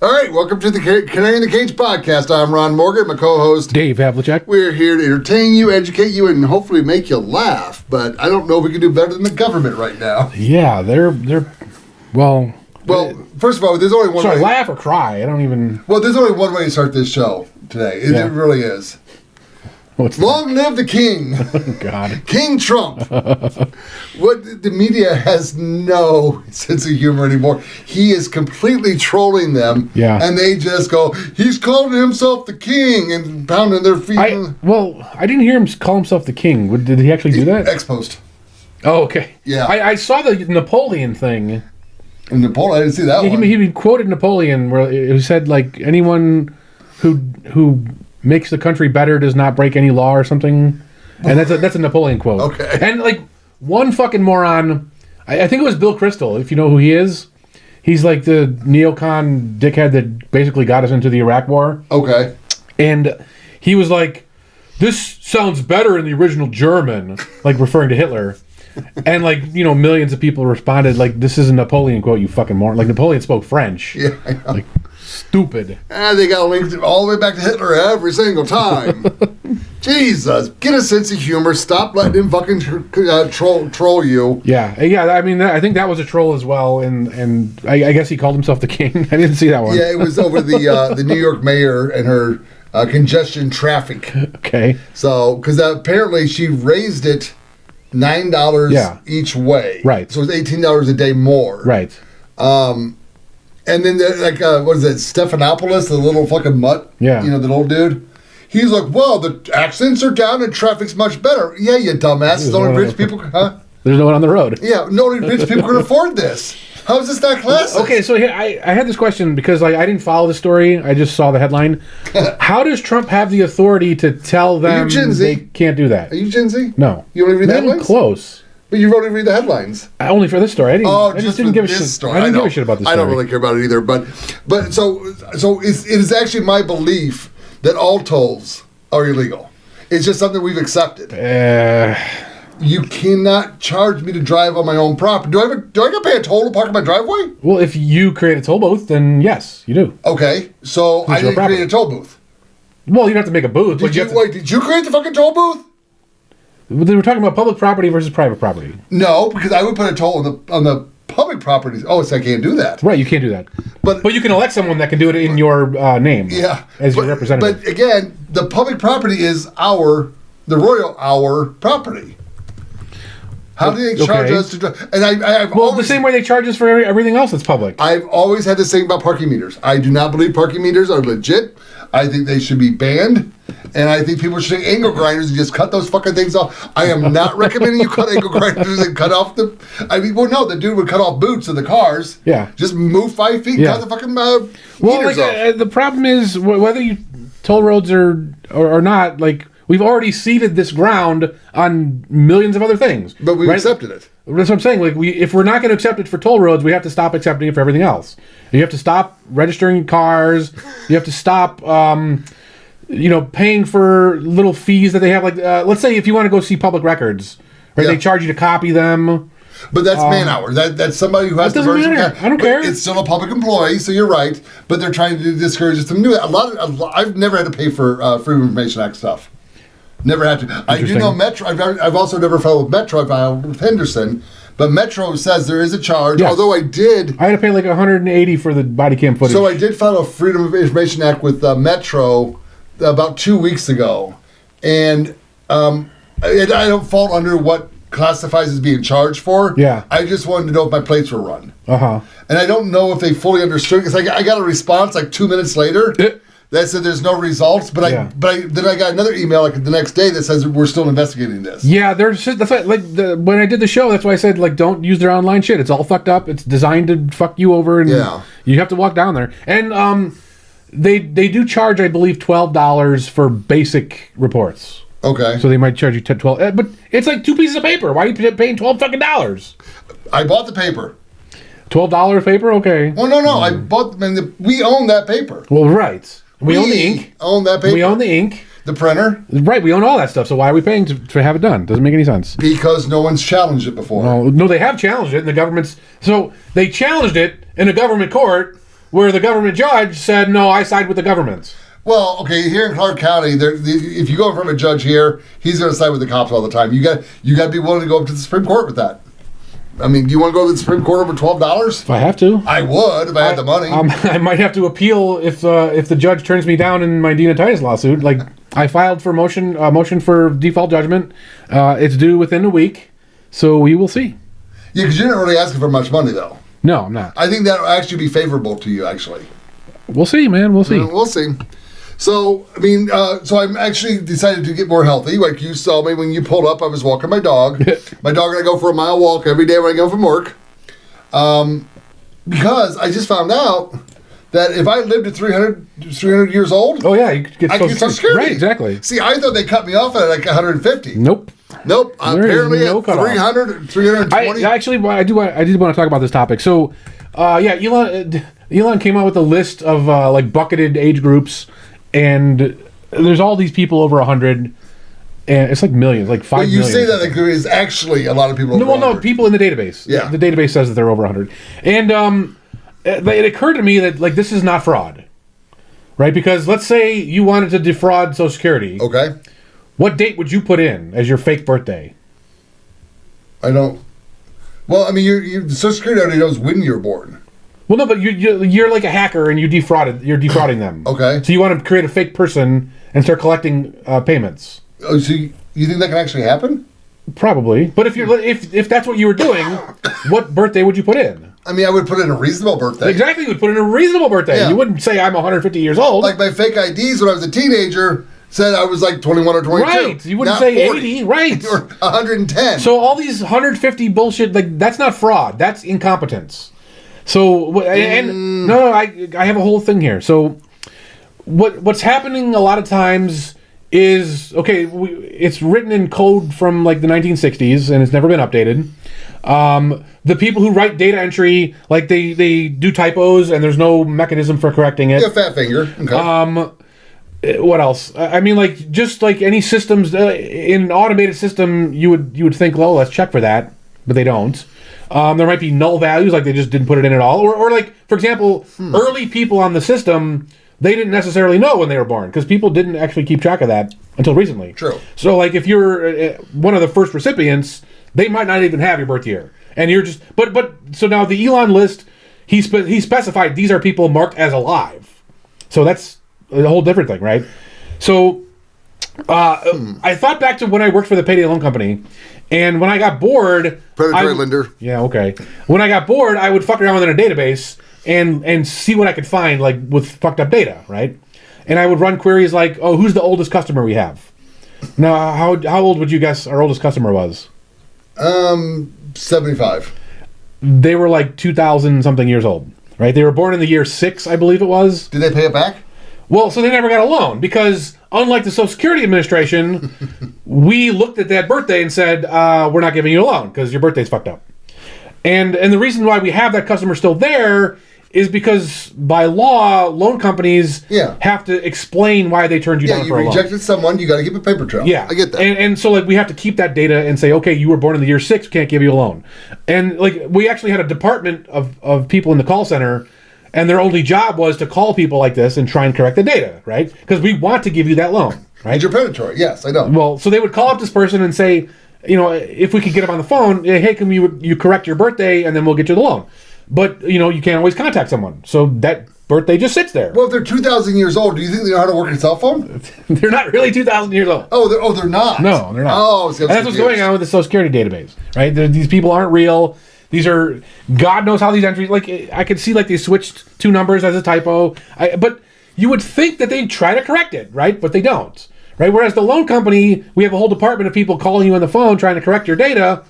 All right, welcome to the Canary in the Cage podcast. I'm Ron Morgan, my co-host Dave Havlicek. We're here to entertain you, educate you, and hopefully make you laugh. But I don't know if we can do better than the government right now. Yeah, they're well. Well, first of all, there's only one way. Laugh or cry. I don't even. Well, there's only one way to start this show today. It really is. Long live the king. Oh, God. King Trump. The media has no sense of humor anymore. He is completely trolling them. Yeah. And they just go, he's calling himself the king and pounding their feet. I didn't hear him call himself the king. Did he actually do that? Ex-post. Oh, okay. Yeah. I saw the Napoleon thing. And Napoleon, I didn't see that one. He quoted Napoleon where he said, like, anyone who makes the country better does not break any law or something. And that's a Napoleon quote. Okay. And, like, one fucking moron, I think it was Bill Kristol, if you know who he is. He's like the neocon dickhead that basically got us into the Iraq War. Okay. And he was like, this sounds better in the original German, like referring to Hitler. And, like, you know, millions of people responded, like, this is a Napoleon quote, you fucking moron. Like, Napoleon spoke French. Yeah, I know. Like, stupid. And they got linked all the way back to Hitler every single time. Jesus. Get a sense of humor. Stop letting him fucking troll you. Yeah. I mean, I think that was a troll as well. And I guess he called himself the king. I didn't see that one. Yeah, it was over the New York mayor and her congestion traffic. Okay. So, because apparently she raised it $9 each way. Right. So it's $18 a day more. Right. And then, what is it, Stephanopoulos, the little fucking mutt? Yeah. You know, the little dude? He's like, well, the accidents are down and traffic's much better. Yeah, you dumbass. Only rich people, huh? There's no one on the road. Yeah, only rich people can afford this. How is this not classic? Okay, so here, I had this question because I didn't follow the story. I just saw the headline. How does Trump have the authority to tell them they can't do that? Are you Gen Z? No. You only read the headlines? Not even close. But you only read the headlines. Only for this story. I just didn't give a shit. Story. I didn't give a shit about this story. I don't really care about it either. But so it is actually my belief that all tolls are illegal. It's just something we've accepted. You cannot charge me to drive on my own property. Do I got to pay a toll to park in my driveway? Well, if you create a toll booth, then yes, you do. Okay, so I didn't create a toll booth. Well, you have to make a booth. Did you create the fucking toll booth? They were talking about public property versus private property. No, because I would put a toll on the public properties. Oh, so I can't do that. Right, you can't do that. But you can elect someone that can do it in your name. Yeah, as your representative. But again, the public property is the royal property. How do they charge us to drive? And the same way they charge us for everything else that's public. I've always had this thing about parking meters. I do not believe parking meters are legit. I think they should be banned. And I think people should take angle grinders and just cut those fucking things off. I am not recommending you cut angle grinders and cut off the... the dude would cut off boots of the cars. Yeah. Just move 5 feet and cut the fucking meters off. The problem is, whether you toll roads or not, like... We've already ceded this ground on millions of other things. But we've accepted it. That's what I'm saying. Like, if we're not going to accept it for toll roads, we have to stop accepting it for everything else. You have to stop registering cars. You have to stop, paying for little fees that they have. Like, let's say if you want to go see public records, right? They charge you to copy them. But that's man hours. That's somebody who has to version. I don't care. It's still a public employee, so you're right. But they're trying to discourage us from doing that. I've never had to pay for Freedom of Information Act stuff. Never had to. I do know Metro. I've also never filed with Metro. I filed with Henderson. But Metro says there is a charge, although I had to pay like $180 for the body cam footage. So I did file a Freedom of Information Act with Metro about 2 weeks ago. And I don't fall under what classifies as being charged for. Yeah. I just wanted to know if my plates were run. Uh-huh. And I don't know if they fully understood, because I got a response like 2 minutes later. That said there's no results, but then I got another email like the next day that says we're still investigating this. Yeah, that's why, when I did the show, that's why I said don't use their online shit. It's all fucked up. It's designed to fuck you over, and you have to walk down there. And they do charge, I believe, $12 for basic reports. Okay. So they might charge you $12, but it's like 2 pieces of paper. Why are you paying $12 fucking dollars? I bought the paper. $12 paper, okay. Well, no, I bought. We own that paper. Well, right. We own the ink. Own that paper. We own the ink. The printer. Right, we own all that stuff. So why are we paying to have it done? Doesn't make any sense. Because no one's challenged it before. No, they have challenged it in the government's... So they challenged it in a government court where the government judge said, no, I side with the government. Well, okay, here in Clark County, if you go in front of a judge here, he's going to side with the cops all the time. You got to be willing to go up to the Supreme Court with that. I mean, do you want to go to the Supreme Court over $12? If I have to. I would if I had the money. I might have to appeal if the judge turns me down in my Dina Titus lawsuit. Like, I filed for motion for default judgment. It's due within a week, so we will see. Yeah, because you're not really asking for much money, though. No, I'm not. I think that will actually be favorable to you, actually. We'll see, man. We'll see. We'll see. So, I mean, so I'm actually decided to get more healthy. Like you saw me when you pulled up, I was walking my dog. My dog and I go for a mile walk every day when I go from work. Because I just found out that if I lived to 300 years old, oh yeah, you could get Social Security. Right, exactly. See, I thought they cut me off at like 150. Nope. Apparently no at 300, 320. I did want to talk about this topic. So, Elon came out with a list of like bucketed age groups, and there's all these people over 100, and it's like millions, like 5 million. You say that like there is actually a lot of people over 100. No, people in the database. Yeah. The database says that they're over 100. And it occurred to me that like this is not fraud, right? Because let's say you wanted to defraud Social Security. Okay. What date would you put in as your fake birthday? I don't. Well, I mean, your Social Security already knows when you're born. Well, no, but you're like a hacker and you're defrauding them. Okay. So you want to create a fake person and start collecting payments. Oh, so you think that can actually happen? Probably. But if that's what you were doing, what birthday would you put in? I mean, I would put in a reasonable birthday. Exactly, you would put in a reasonable birthday. Yeah. You wouldn't say I'm 150 years old. Like my fake IDs when I was a teenager said I was like 21 or 22. Right. You wouldn't say 40, 80. Right. Or 110. So all these 150 bullshit, like that's not fraud. That's incompetence. So I have a whole thing here. So what's happening a lot of times is it's written in code from like the 1960s and it's never been updated. The people who write data entry, like they do typos and there's no mechanism for correcting it. Yeah, fat finger. Okay. What else? I mean, like just like any systems in an automated system, you would think, well, let's check for that, but they don't. There might be null values, like they just didn't put it in at all, or like for example, early people on the system, they didn't necessarily know when they were born because people didn't actually keep track of that until recently. True. So like if you're one of the first recipients, they might not even have your birth year, and you're just but so now the Elon list, he specified these are people marked as alive, so that's a whole different thing, right? So I thought back to when I worked for the payday loan company, and when I got bored, predatory lender. Yeah, okay. When I got bored, I would fuck around within a database and see what I could find, like with fucked up data, right? And I would run queries like, "Oh, who's the oldest customer we have?" Now, how old would you guess our oldest customer was? 75. They were like 2,000 something years old, right? They were born in the year 6, I believe it was. Did they pay it back? Well, so they never got a loan because, unlike the Social Security Administration, we looked at that birthday and said, we're not giving you a loan because your birthday's fucked up. And the reason why we have that customer still there is because by law, loan companies have to explain why they turned you down for a loan. Yeah, you rejected someone, you got to keep a paper trail. Yeah. I get that. And so like we have to keep that data and say, okay, you were born in the year 6, we can't give you a loan. And like we actually had a department of people in the call center, and their only job was to call people like this and try and correct the data, right? Because we want to give you that loan, right? You're predatory, yes, I know. Well, so they would call up this person and say, you know, if we could get them on the phone, hey, can you correct your birthday and then we'll get you the loan. But, you know, you can't always contact someone. So that birthday just sits there. Well, if they're 2,000 years old, do you think they know how to work a cell phone? They're not really 2,000 years old. They're not? No, they're not. Oh, and that's what's going on with the Social Security database, right? These people aren't real. These are, God knows how these entries, like, I could see, like, they switched 2 numbers as a typo. But you would think that they'd try to correct it, right? But they don't, right? Whereas the loan company, we have a whole department of people calling you on the phone trying to correct your data.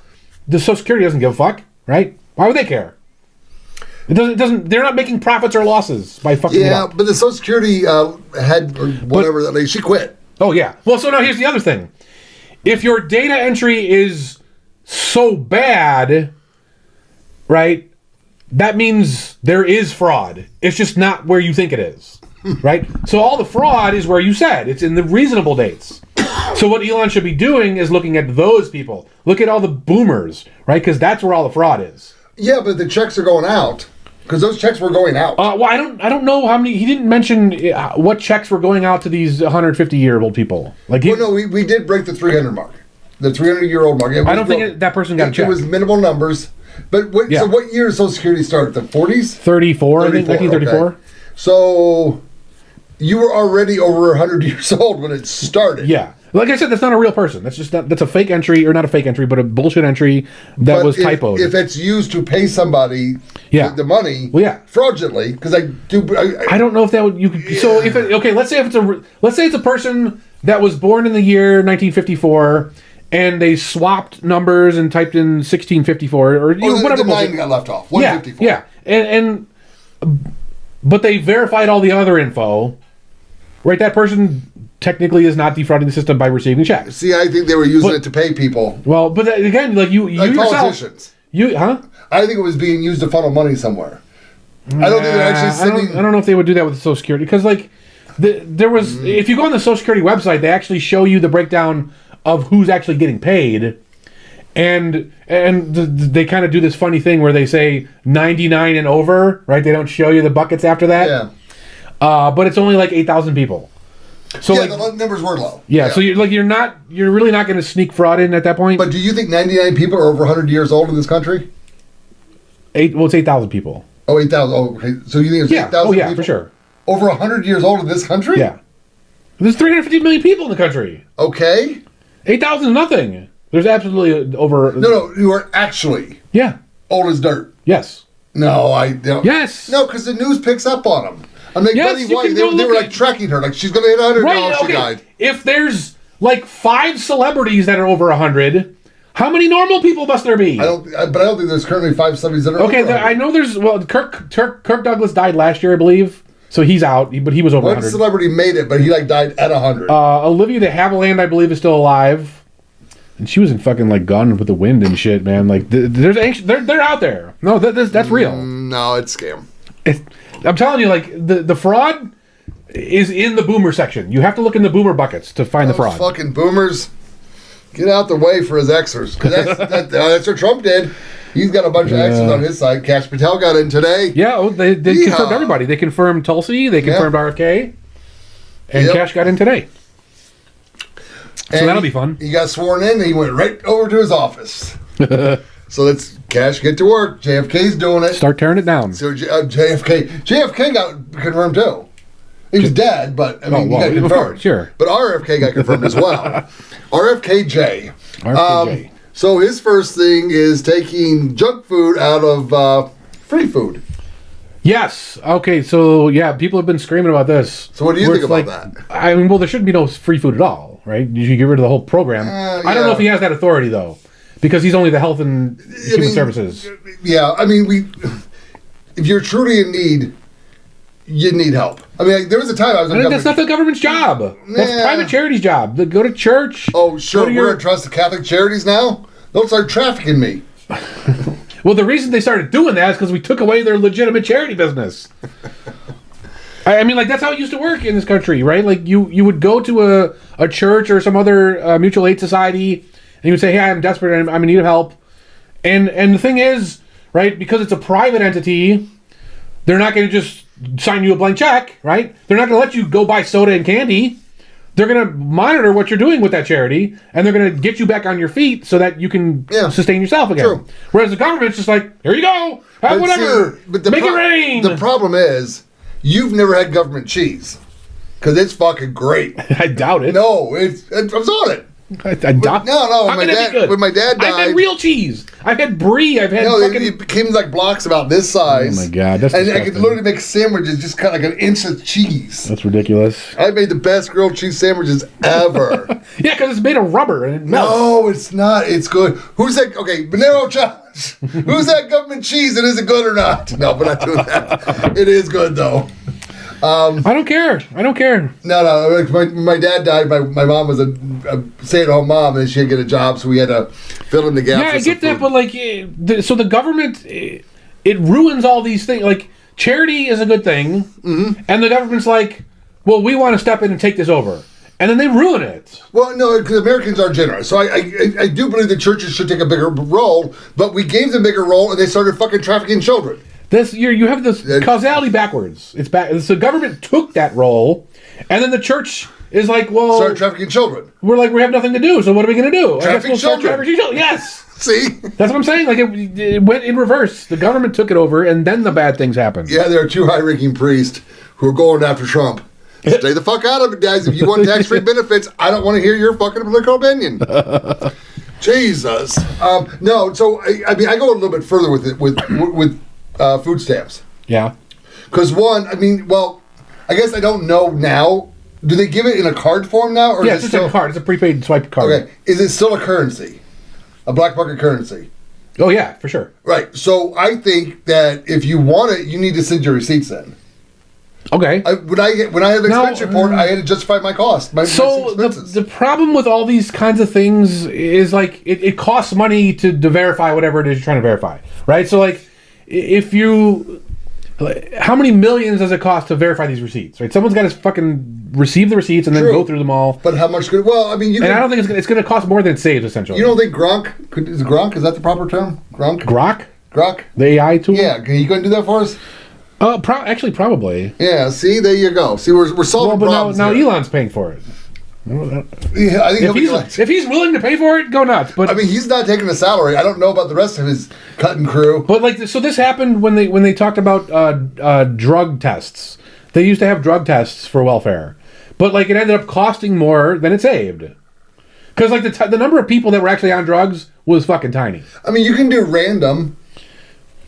The Social Security doesn't give a fuck, right? Why would they care? It doesn't. They're not making profits or losses by fucking it up. Yeah, but the Social Security head, or whatever, that lady, she quit. Oh, yeah. Well, so now here's the other thing. If your data entry is so bad, right, that means there is fraud. It's just not where you think it is, right? So all the fraud is where you said. It's in the reasonable dates. So what Elon should be doing is looking at those people. Look at all the boomers, right? Because that's where all the fraud is. Yeah, but the checks are going out. Because those checks were going out. Well, I don't know how many. He didn't mention what checks were going out to these 150-year-old people. Like, we did break the 300 mark, the 300-year-old mark. I don't think that person got a check. It was minimal numbers. But so what year did Social Security start? The 40s? 34, I think, 1934. Okay. So you were already over 100 years old when it started. Yeah. Like I said, that's not a real person. That's that's a fake entry, or not a fake entry, but a bullshit entry that was typoed. If it's used to pay somebody the money fraudulently, because I don't know if that would so if let's say it's a person that was born in the year 1954 and they swapped numbers and typed in 1654 or whatever. The 9 got left off. 154. Yeah. And but they verified all the other info. Right, that person technically is not defrauding the system by receiving checks. See, I think they were using it to pay people. Well, but again, like you politicians. Yourself, I think it was being used to funnel money somewhere. I don't think they're actually sending. I don't know if they would do that with Social Security, because like there was, if you go on the Social Security website, they actually show you the breakdown of who's actually getting paid, and they kind of do this funny thing where they say 99 and over, right? They don't show you the buckets after that. Yeah. But it's only like 8,000 people. So the numbers were low. Yeah, so you're really not going to sneak fraud in at that point. But do you think 99 people are over 100 years old in this country? It's 8,000 people. Oh, 8,000. Oh, okay. So you think it's 8,000 people? For sure. Over 100 years old in this country? Yeah. There's 350 million people in the country. Okay. 8,000 is nothing. There's absolutely over... No, you are actually... Yeah. Old as dirt. Yes. No, I don't. Yes. No, because the news picks up on them. I'm like, yes, Buddy White, they were like tracking her. Like, she's going to hit 100. Right, she died. If there's like 5 celebrities that are over 100, how many normal people must there be? But I don't think there's currently 5 celebrities that are over 100. I know there's... Well, Kirk Douglas died last year, I believe. So he's out, but he was over 100. One celebrity made it, but he like died at 100. Olivia de Havilland, I believe, is still alive. And she was in fucking like Gone with the Wind and shit, man. Like they're out there. No, that's real. No, it's scam. I'm telling you, like the fraud is in the boomer section. You have to look in the boomer buckets to find the fraud. Fucking boomers, get out the way for his Xers. That's what Trump did. He's got a bunch of Xers on his side. Kash Patel got in today. Yeah, they confirmed everybody. They confirmed Tulsi. They confirmed RFK, and Kash got in today. So that'll be fun. He got sworn in, and he went right over to his office. So let's Kash get to work. JFK's doing it. Start tearing it down. So JFK got confirmed too. He was dead, but I mean, he got confirmed. Sure. But RFK got confirmed as well. RFKJ. RFKJ. So his first thing is taking junk food out of free food. Yes. Okay. So yeah, people have been screaming about this. So what do you think about that? I mean, well, there shouldn't be no free food at all, right? You should get rid of the whole program. I don't know if he has that authority though, because he's only the Health and Human Services. Yeah. I mean, if you're truly in need, you need help. I mean, there was a time I was. That's not the government's job. That's private charity's job. They go to church. Oh, sure. We're going to trust the Catholic charities now. They'll start trafficking me. Well, the reason they started doing that is because we took away their legitimate charity business. I mean, like, that's how it used to work in this country, right? Like, you would go to a church or some other mutual aid society, and you would say, hey, I'm desperate, I'm in need of help. And the thing is, right, because it's a private entity, they're not going to just sign you a blank check, right? They're not going to let you go buy soda and candy. They're going to monitor what you're doing with that charity, and they're going to get you back on your feet so that you can sustain yourself again. True. Whereas the government's just like, here you go, have whatever, make it rain. The problem is, you've never had government cheese, because it's fucking great. I doubt it. No, I was on it. I doubt. No. When my dad died, I've had real cheese. I've had brie. I've had. It became like blocks about this size. Oh my god, that's and disgusting. I could literally make sandwiches, just kind of like an inch of cheese. That's ridiculous. I made the best grilled cheese sandwiches ever. Yeah, because it's made of rubber and it melts. No, it's not. It's good. Who's that? Okay, Monero Josh. Who's that government cheese? And is it good or not? No, we're not doing that. It is good though. I don't care. No. My dad died. My mom was a stay-at-home mom, and she had to get a job, so we had to fill in the gap. Yeah, I get that, but like, so the government, it ruins all these things. Like, charity is a good thing, and the government's like, well, we want to step in and take this over, and then they ruin it. Well, no, because Americans are generous, so I do believe the churches should take a bigger role, but we gave them a bigger role, and they started fucking trafficking children. You have this causality backwards. It's back. So the government took that role, and then the church is like, well, start trafficking children. We have nothing to do. So what are we going to do? Trafficking children. Yes. See, that's what I'm saying. Like it went in reverse. The government took it over, and then the bad things happened. Yeah, there are 2 high-ranking priests who are going after Trump. Stay the fuck out of it, guys. If you want tax-free benefits, I don't want to hear your fucking political opinion. Jesus. No, so I mean, I go a little bit further with it with food stamps. Yeah. Because I guess I don't know now. Do they give it in a card form now, or yeah, it's just a card. It's a prepaid swipe card. Okay, is it still a currency, a black market currency? Oh yeah, for sure. Right. So I think that if you want it, you need to send your receipts in. Okay. When I had an expense report, I had to justify my cost. My expenses. The problem with all these kinds of things is like it costs money to verify whatever it is you're trying to verify, right? So like if you, how many millions does it cost to verify these receipts, right? Someone's got to fucking receive the receipts and then go through them all. But how much could? Well, I mean, I don't think it's going to cost more than it saves essentially. You don't think Gronk is that the proper term? Grok. The AI tool. Yeah, can you go and do that for us? Actually, probably. Yeah. See, there you go. See, we're solving problems. Now Elon's paying for it. Yeah, I think if he's willing to pay for it, go nuts. But I mean, he's not taking a salary. I don't know about the rest of his cutting crew. But so this happened when they talked about drug tests. They used to have drug tests for welfare, but like it ended up costing more than it saved. Because like the number of people that were actually on drugs was fucking tiny. I mean, you can do random.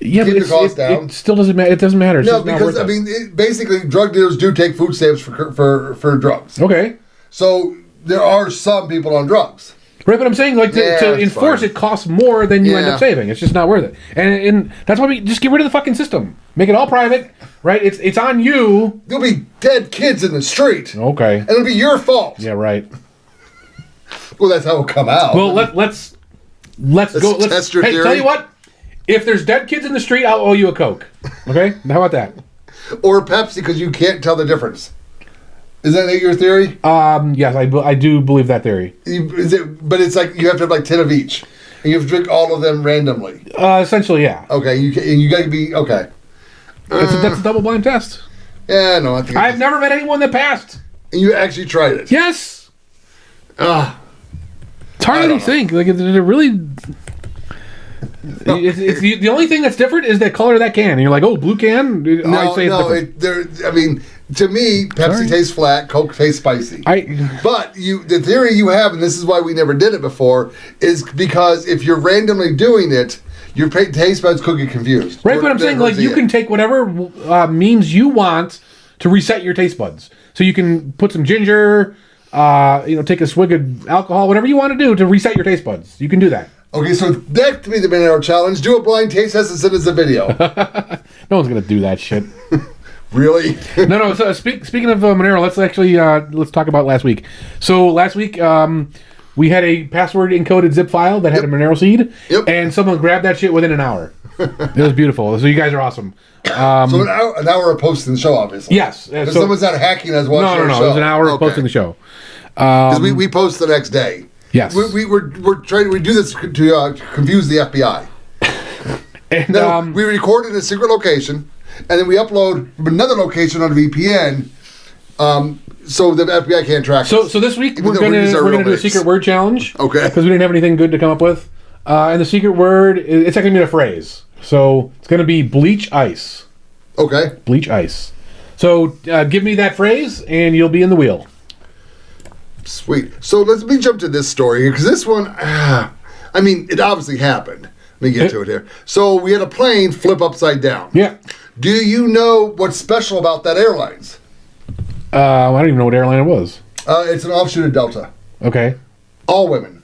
Yeah, keep the cost down. It still doesn't matter. It doesn't matter. It's because I mean, basically, drug dealers do take food stamps for drugs. Okay. So there are some people on drugs. Right, but I'm saying like to enforce it costs more than you end up saving. It's just not worth it, and that's why we just get rid of the fucking system. Make it all private, right? It's on you. There'll be dead kids in the street. Okay. And it'll be your fault. Yeah, right. Well, that's how it'll come out. Well, let's go. Test your theory. Tell you what. If there's dead kids in the street, I'll owe you a Coke. Okay? How about that? Or Pepsi, because you can't tell the difference. Is that your theory? Yes, I do believe that theory. But it's like you have to have like 10 of each. And you have to drink all of them randomly. Essentially, yeah. Okay, you got to be, okay. That's a double-blind test. Yeah, no, I think I've never met anyone that passed. And you actually tried it? Yes. It's hard to think. Like, it really... No, it's the only thing that's different is the color of that can. And you're like, oh, blue can? I mean, to me, Pepsi tastes flat, Coke tastes spicy. But the theory you have, and this is why we never did it before, is because if you're randomly doing it, your taste buds could get confused. Right, but I'm saying like you can take whatever means you want to reset your taste buds. So you can put some ginger, take a swig of alcohol, whatever you want to do to reset your taste buds. You can do that. Okay, so that to be the Monero challenge. Do a blind taste test and send us a video. No one's gonna do that shit. Really? No. So speaking of Monero, let's talk about last week. So last week we had a password encoded zip file that had a Monero seed, and someone grabbed that shit within an hour. It was beautiful. So you guys are awesome. So an hour of posting the show, obviously. Yes. So someone's not hacking us watching our show. It was an hour of posting the show. Because we post the next day. Yes. We're trying. We do this to confuse the FBI. And we record in a secret location, and then we upload from another location on a VPN, so the FBI can't track us. So this week we're gonna do a secret word challenge. Okay. Because we didn't have anything good to come up with, and the secret word it's actually gonna be a phrase. So it's gonna be bleach ice. Okay. Bleach ice. So give me that phrase, and you'll be in the wheel. Sweet. So let me jump to this story here, because this one, I mean, it obviously happened. Let me get to it here. So we had a plane flip upside down. Yeah. Do you know what's special about that airlines? I don't even know what airline it was. It's an offshoot of Delta. Okay. All women.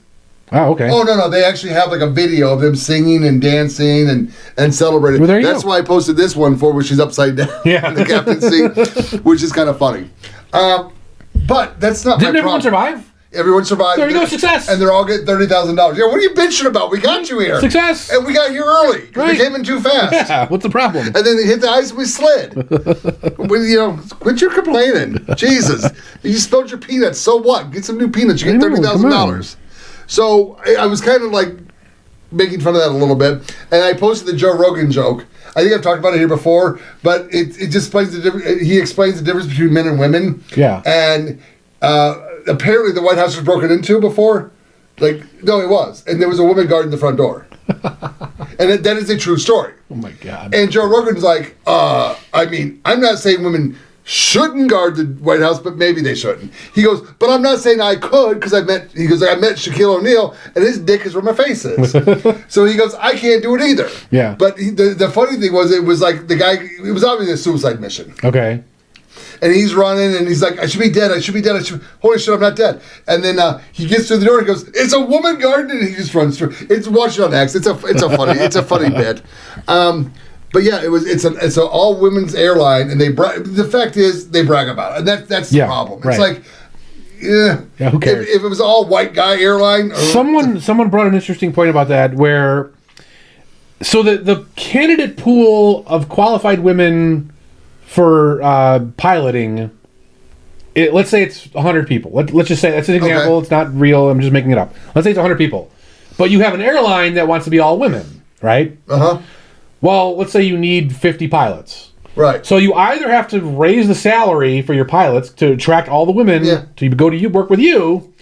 Oh, okay. Oh, no. They actually have like a video of them singing and dancing and celebrating. Well, That's why I posted this one where she's upside down in the captain's seat, which is kind of funny. But that's not Didn't my everyone problem. survive? Everyone survived. There you go, success. And they're all getting $30,000. Yeah, what are you bitching about? We got you here. Success. And we got here early. Right. We came in too fast. Yeah, what's the problem? And then they hit the ice and we slid. Quit your complaining. Jesus. You spilled your peanuts. So what? Get some new peanuts. You get $30,000. So I was kind of like making fun of that a little bit. And I posted the Joe Rogan joke. I think I've talked about it here before, but it just explains the difference. He explains the difference between men and women. Yeah. And apparently the White House was broken into before. Like, no, it was. And there was a woman guarding the front door. And that is a true story. Oh, my God. And Joe Rogan's like, I mean, I'm not saying women shouldn't guard the White House, but maybe they shouldn't. He goes, but I'm not saying I could, because I met Shaquille O'Neal, and his dick is where my face is. So he goes, I can't do it either. Yeah. But the funny thing was, it was like the guy, it was obviously a suicide mission. Okay. And he's running, and he's like, I should be dead, holy shit, I'm not dead. And then he gets through the door, and he goes, it's a woman guarding, and he just runs through. Watch it on X, it's a funny bit. But yeah, it's an all women's airline, and the fact is they brag about it, and that's the problem. It's like, who cares? If it was all white guy airline. Someone brought an interesting point about that, where so the candidate pool of qualified women for piloting, let's say it's 100 people. Let's just say that's an example. Okay. It's not real. I'm just making it up. Let's say it's 100 people, but you have an airline that wants to be all women, right? Well, let's say you need 50 pilots. Right. So you either have to raise the salary for your pilots to attract all the women to go to work with you,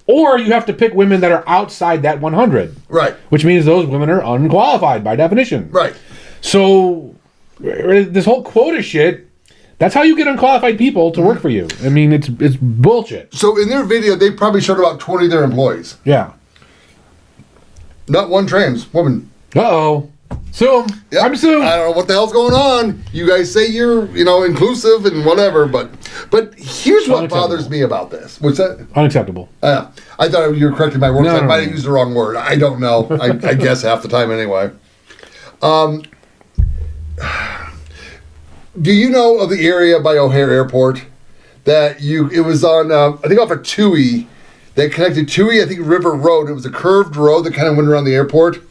or you have to pick women that are outside that 100. Right. Which means those women are unqualified by definition. Right. So this whole quota shit, that's how you get unqualified people to work for you. I mean, it's bullshit. So in their video, they probably showed about 20 of their employees. Yeah. Not one trans woman. Uh-oh. Sue him. Yep. I'm Sue. I don't know what the hell's going on. You guys say you're, inclusive and whatever, but here's what bothers me about this. What's that? Unacceptable. I thought you were correcting my words. No, I might have used the wrong word. I don't know. I guess half the time anyway. Do you know of the area by O'Hare Airport that it was on, I think off of Tui, that connected Tui, I think River Road. It was a curved road that kind of went around the airport.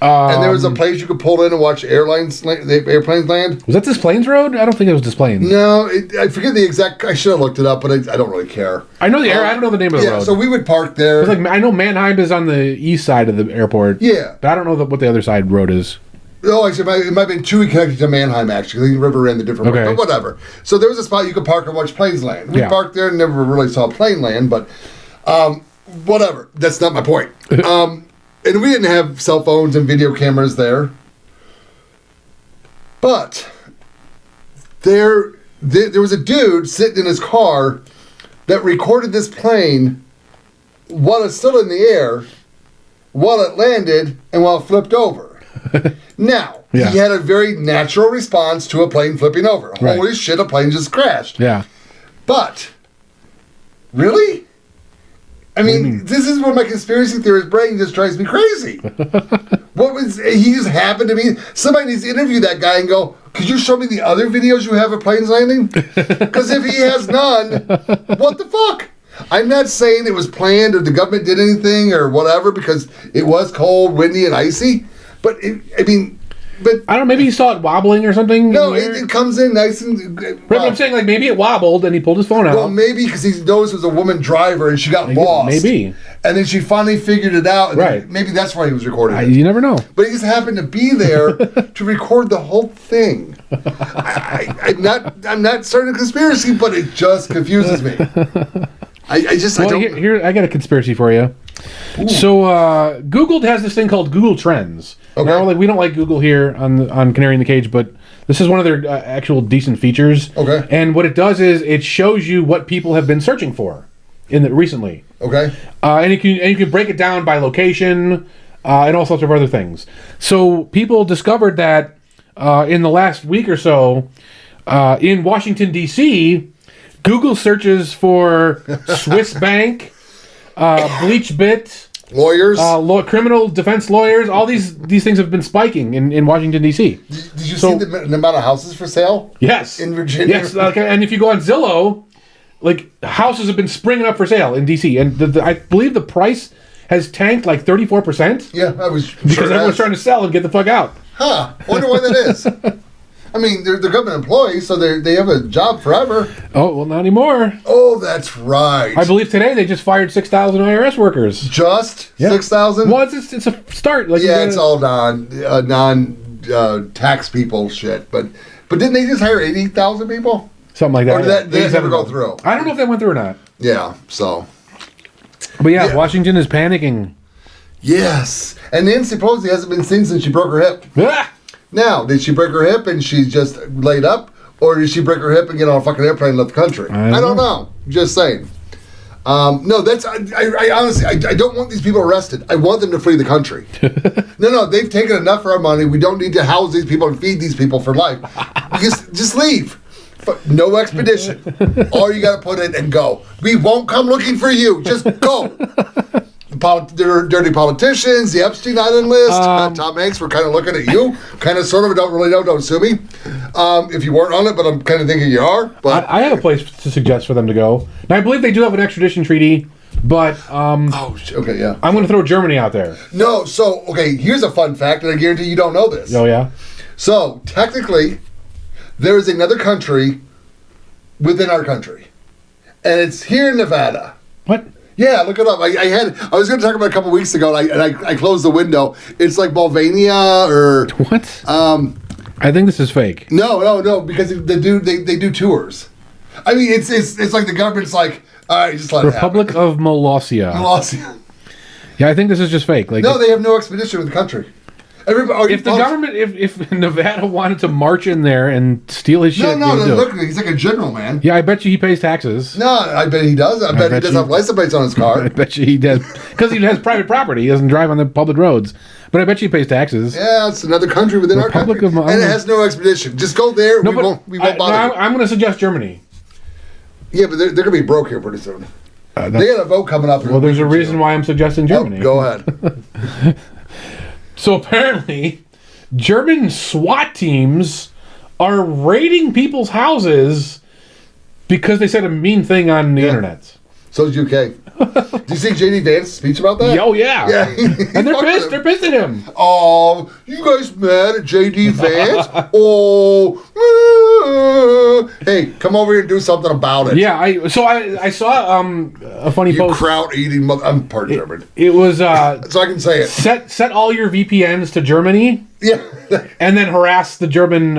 And there was a place you could pull in and watch the airplanes land. Was that Des Plaines Road? I don't think it was Des Plaines. No, I forget the exact. I should have looked it up, but I don't really care. I know the I don't know the name of the road. Yeah, so we would park there. I know Mannheim is on the east side of the airport. Yeah, but I don't know what the other side road is. Oh, actually, it might have been Tui connected to Mannheim, actually. The river ran the different way, but whatever. So there was a spot you could park and watch planes land. We parked there and never really saw a plane land, but whatever. That's not my point. And we didn't have cell phones and video cameras there. But there was a dude sitting in his car that recorded this plane while it's still in the air, while it landed, and while it flipped over. Now, he had a very natural response to a plane flipping over. Right. Holy shit, a plane just crashed. Yeah. But, really? I mean, this is where my conspiracy theorist brain just drives me crazy. He just happened to be, somebody needs to interview that guy and go, could you show me the other videos you have of planes landing? Because if he has none, what the fuck? I'm not saying it was planned or the government did anything or whatever, because it was cold, windy, and icy. But, but I don't know, maybe he saw it wobbling or something. No, it comes in nice and... But I'm saying, maybe it wobbled and he pulled his phone out. Well, maybe because he knows it was a woman driver and she got lost. Maybe. And then she finally figured it out. And maybe that's why he was recording it. You never know. But he just happened to be there to record the whole thing. I'm not starting a conspiracy, but it just confuses me. I don't... Here, I got a conspiracy for you. Ooh. So Google has this thing called Google Trends. Okay. Now, we don't like Google here on Canary in the Cage, but this is one of their actual decent features. Okay. And what it does is it shows you what people have been searching for recently. Okay. And you can break it down by location and all sorts of other things. So people discovered that in the last week or so in Washington D.C., Google searches for Swiss Bank, BleachBit, lawyers, criminal defense lawyers. All these things have been spiking in Washington D.C. Did you see the amount of houses for sale? Yes, in Virginia. Yes, and if you go on Zillow, houses have been springing up for sale in D.C. And I believe the price has tanked 34%. Yeah, because everyone's trying to sell and get the fuck out. Huh? Wonder why that is. I mean, they're government employees, so they have a job forever. Oh, well, not anymore. Oh, that's right. I believe today they just fired 6,000 IRS workers. Just 6,000? Well, it's a start. It's all non tax people shit. But didn't they just hire 80,000 people? Something like that. Or did that never go through? I don't know if that went through or not. Yeah, so. But yeah, Washington is panicking. Yes. And Nancy Pelosi hasn't been seen since she broke her hip. Ah! Now, did she break her hip and she's just laid up? Or did she break her hip and get on a fucking airplane and left the country? I don't know. Just saying. No, that's... I honestly, I don't want these people arrested. I want them to flee the country. No, they've taken enough of our money. We don't need to house these people and feed these people for life. Just leave. No expedition. All you got to put in and go. We won't come looking for you. Just go. Dirty politicians, the Epstein Island list. Tom Hanks, we're kind of looking at you. Kind of, sort of, don't really know. Don't sue me. If you weren't on it, but I'm kind of thinking you are. But I have a place to suggest for them to go. Now, I believe they do have an extradition treaty, but okay, yeah. I'm going to throw Germany out there. No, so, okay, here's a fun fact, and I guarantee you don't know this. Oh, yeah? So, technically, there is another country within our country, and it's here in Nevada. What? Yeah, look it up. I was going to talk about it a couple weeks ago, and I closed the window. It's like Mulvania or what? I think this is fake. No, because they do tours. I mean, it's like the government's like, all right, just let Republic it happen. of Molossia. Yeah, I think this is just fake. Like, no, they have no expedition with the country. If the government, if Nevada wanted to march in there and steal his shit, look, he's like a general, man. Yeah, I bet you he pays taxes. No, I bet he does. I bet he does have license plates on his car. I bet you he does, because he has private property. He doesn't drive on the public roads. But I bet you he pays taxes. Yeah, it's another country within our country, and it has no expedition. Just go there. We won't bother. I'm going to suggest Germany. Yeah, but they're going to be broke here pretty soon. They got a vote coming up. Well, there's a reason why I'm suggesting Germany. Go ahead. So apparently, German SWAT teams are raiding people's houses because they said a mean thing on the internet. So is UK. Did you see J.D. Vance's speech about that? Oh, yeah. And they're pissed. They're pissed at him. Oh, you guys mad at J.D. Vance? Hey, come over here and do something about it. Yeah, I saw a funny post. Kraut eating I'm part German. It was so I can say it. Set all your VPNs to Germany. Yeah. And then harass the German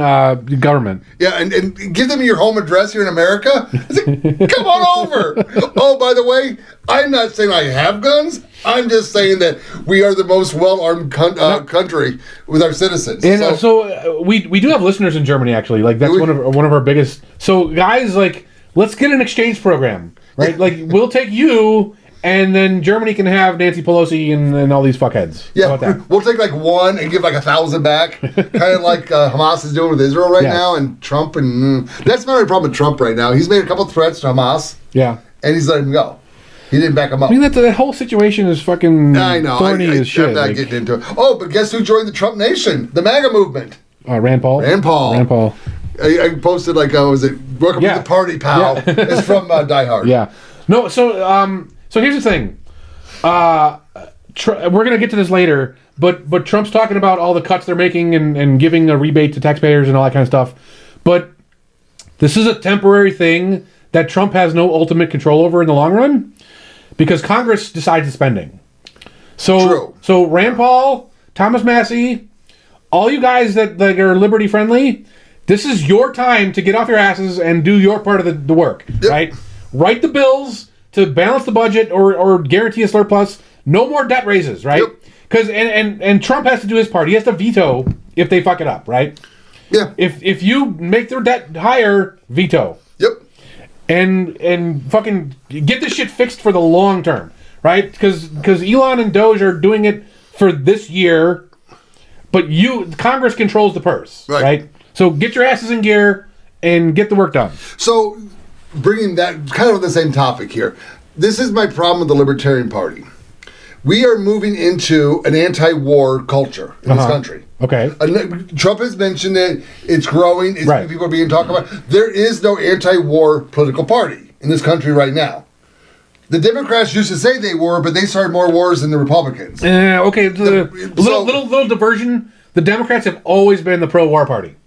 government. Yeah, and give them your home address here in America. Like, come on over. Oh, by the way, I'm not saying I have guns. I'm just saying that we are the most well-armed country with our citizens. And so we do have listeners in Germany, actually. Like, that's one of our biggest. So guys, like, let's get an exchange program, right? Like, we'll take you. And then Germany can have Nancy Pelosi and all these fuckheads. Yeah, how about that? We'll take like one and give like 1,000 back. Kind of like Hamas is doing with Israel right now, and Trump. And that's not a problem with Trump right now. He's made a couple of threats to Hamas. Yeah. And he's letting him go. He didn't back him up. I mean, that whole situation is fucking thorny as shit. I'm not getting into it. Oh, but guess who joined the Trump Nation? The MAGA movement. Rand Paul? Rand Paul. I posted like, was it Welcome to the Party, pal. Yeah. It's from Die Hard. Yeah. No, so here's the thing. We're going to get to this later, but Trump's talking about all the cuts they're making and giving a rebate to taxpayers and all that kind of stuff. But this is a temporary thing that Trump has no ultimate control over in the long run because Congress decides the spending. So Rand Paul, Thomas Massey, all you guys that are liberty friendly, this is your time to get off your asses and do your part of the work, right? Write the bills to balance the budget or guarantee a surplus. No more debt raises, right? Because and Trump has to do his part. He has to veto if they fuck it up, right? Yeah. If you make their debt higher, veto. Yep. And fucking get this shit fixed for the long term, right? Because Elon and DOGE are doing it for this year, but Congress controls the purse, right? So get your asses in gear and get the work done. So, bringing that kind of on the same topic here, this is my problem with the Libertarian Party. We are moving into an anti-war culture in this country. Okay. Trump has mentioned it. It's growing. People are being talked about. There is no anti-war political party in this country right now. The Democrats used to say they were, but they started more wars than the Republicans. Okay. Little diversion. The Democrats have always been the pro-war party.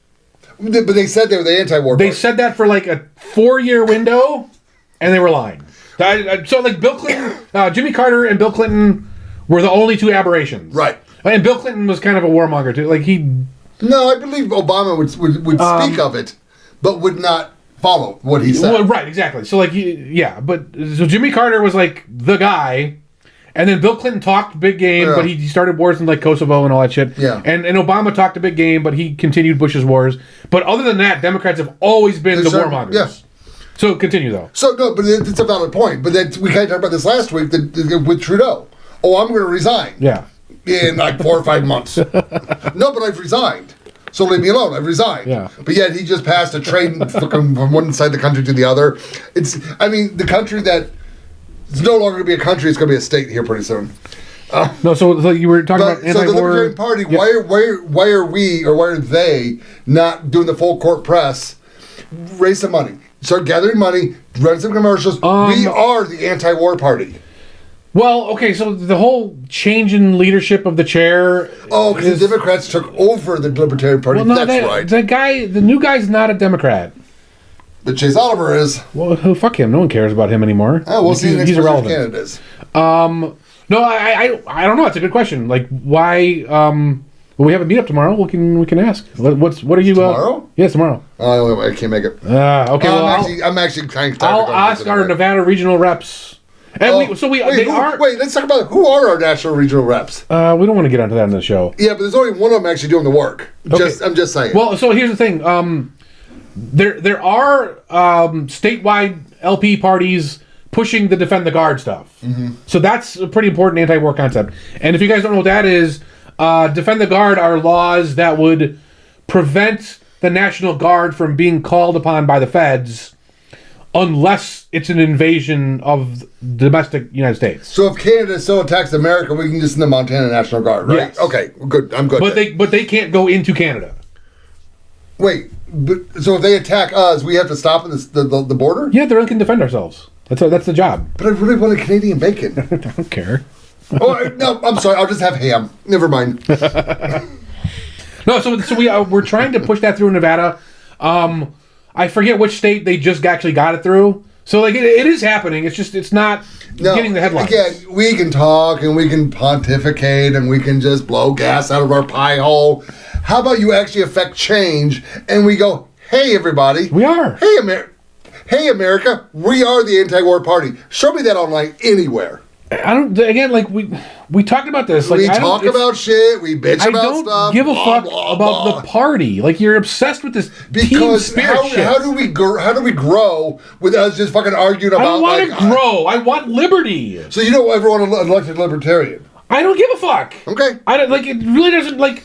But they said they were the anti-war party. They said that for like a 4-year window, and they were lying. So like Bill Clinton, Jimmy Carter and Bill Clinton were the only two aberrations. Right. And Bill Clinton was kind of a warmonger too. Like he No, I believe Obama would speak of it, but would not follow what he said. Well, right, exactly. So, like, yeah, but so Jimmy Carter was like the guy, and then Bill Clinton talked big game, but he started wars in like Kosovo and all that shit. Yeah. And Obama talked a big game, but he continued Bush's wars. But other than that, Democrats have always been the warmongers. Yeah. So continue though. So no, but it's a valid point. But then we kind of talked about this last week with Trudeau. Oh, I'm going to resign. Yeah. In like 4 or 5 months. No, but I've resigned. So leave me alone. I've resigned. Yeah. But yet he just passed a train from one side of the country to the other. The country that it's no longer going to be a country. It's going to be a state here pretty soon. No, so you were talking about anti-war. So the Libertarian Party, why are we or why are they not doing the full court press? Raise some money. Start gathering money. Run some commercials. We are the anti-war party. Well, okay, so the whole change in leadership of the chair. Oh, because the Democrats took over the Libertarian Party. Well, no, that's right. The new guy's not a Democrat. But Chase Oliver is. Well, fuck him. No one cares about him anymore. Oh, we'll see the next candidate is. No, I don't know. That's a good question. Like, why? Well, we have a meetup tomorrow. We can ask. What are you? Tomorrow? Yes, tomorrow. Oh, I can't make it. Okay. I'm actually kind of. I'll ask our Nevada regional reps. And let's talk about who are our national regional reps. We don't want to get onto that in the show. Yeah, but there's only one of them actually doing the work. Okay. I'm just saying. Well, so here's the thing. There are statewide LP parties pushing the Defend the Guard stuff. Mm-hmm. So that's a pretty important anti-war concept. And if you guys don't know what that is, Defend the Guard are laws that would prevent the National Guard from being called upon by the feds unless it's an invasion of domestic United States. So if Canada still attacks America, we can just send the Montana National Guard, right? Yes. Okay, good. I'm good. But they can't go into Canada. Wait, so if they attack us, we have to stop at the border? Yeah, they can defend ourselves. That's the job. But I really want a Canadian bacon. I don't care. No, I'm sorry. I'll just have ham. Never mind. No, so we're trying to push that through in Nevada. I forget which state they just actually got it through. So like it is happening. It's just it's not getting the headlines. Again, we can talk and we can pontificate and we can just blow gas out of our pie hole. How about you actually affect change and we go, hey everybody, we are. Hey America, we are the anti-war party. Show me that online anywhere. I don't. Again, like we talked about this. Like, we talk about shit. We bitch about stuff. I don't give a fuck about the party. Like you're obsessed with this team spirit shit. How do we grow with us just fucking arguing about? I don't want to grow. I want liberty. So you don't ever want an elected libertarian? I don't give a fuck. Okay. I don't like. It really doesn't like.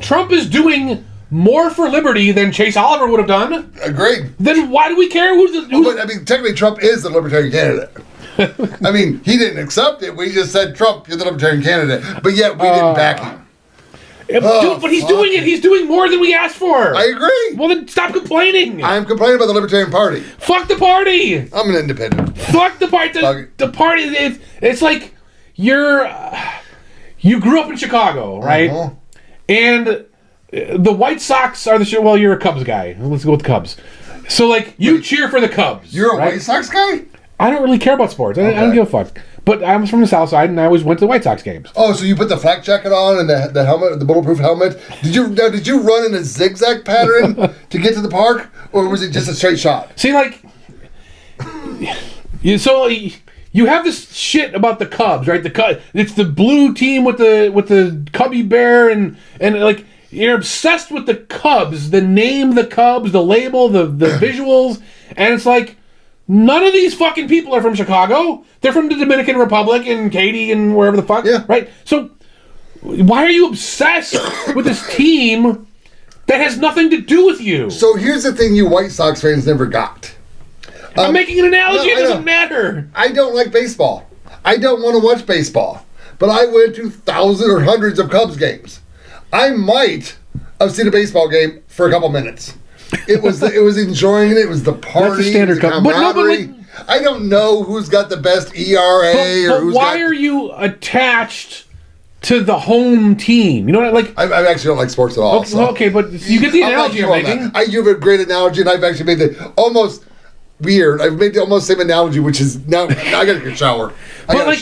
Trump is doing more for liberty than Chase Oliver would have done. Agreed. Then why do we care But I mean, technically, Trump is the libertarian candidate. I mean, he didn't accept it. We just said, Trump, you're the libertarian candidate. But yet, we didn't back him. Dude, but he's doing it. He's doing more than we asked for. I agree. Well, then stop complaining. I'm complaining about the Libertarian Party. Fuck the party. I'm an independent. Fuck the party. The party, it's like you grew up in Chicago, right? Uh-huh. And the White Sox are the shit. Well, you're a Cubs guy. Let's go with the Cubs. So, like, you cheer for the Cubs. You're a White Sox guy? I don't really care about sports. I don't give a fuck. But I was from the South Side, and I always went to the White Sox games. Oh, so you put the flak jacket on and the helmet, the bulletproof helmet. Did you run in a zigzag pattern to get to the park, or was it just a straight shot? See, like, you have this shit about the Cubs, right? It's the blue team with the Cubby bear, and like you're obsessed with the Cubs, the name, the Cubs, the label, the visuals, and it's like. None of these fucking people are from Chicago. They're from the Dominican Republic and Katy and wherever the fuck. Yeah. Right? So, why are you obsessed with this team that has nothing to do with you? So, here's the thing you White Sox fans never got. I'm making an analogy. It doesn't matter. I don't like baseball. I don't want to watch baseball. But I went to thousands or hundreds of Cubs games. I might have seen a baseball game for a couple minutes. It was enjoying it. It was the party. That's the standard camaraderie. I don't know who's got the best ERA but why are you attached to the home team? You know what? Like I actually don't like sports at all. Okay, but you get the analogy I'm making. You have a great analogy, and I've actually made the almost weird. I've made almost the same analogy, which is now I got to get a shower. But like,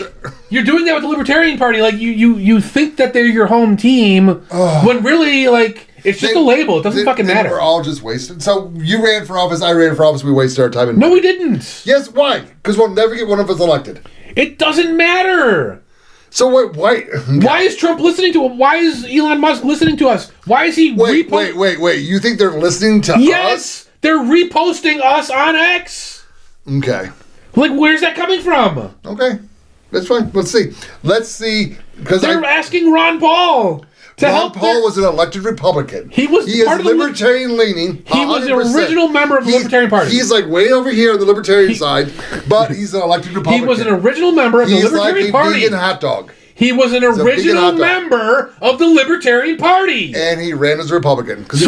you're doing that with the Libertarian Party. Like you think that they're your home team when really like it's just a label. It doesn't fucking matter. We're all just wasted. So you ran for office. I ran for office. We wasted our time. No, we didn't. Yes, why? Because we'll never get one of us elected. It doesn't matter. So why? Why is Trump listening to him? Why is Elon Musk listening to us? Why is he wait? You think they're listening to us? Yes, they're reposting us on X. Okay. Like, where's that coming from? Okay, that's fine. Let's see. Because they're asking Ron Paul to help. Ron Paul was an elected Republican. He is libertarian leaning. He was the original member of the Libertarian Party. He's like way over here on the Libertarian side, but he's an elected Republican. He was an original member of the Libertarian Party. He's like a vegan hot dog. He was an original member of the Libertarian Party. And he ran as a Republican. Because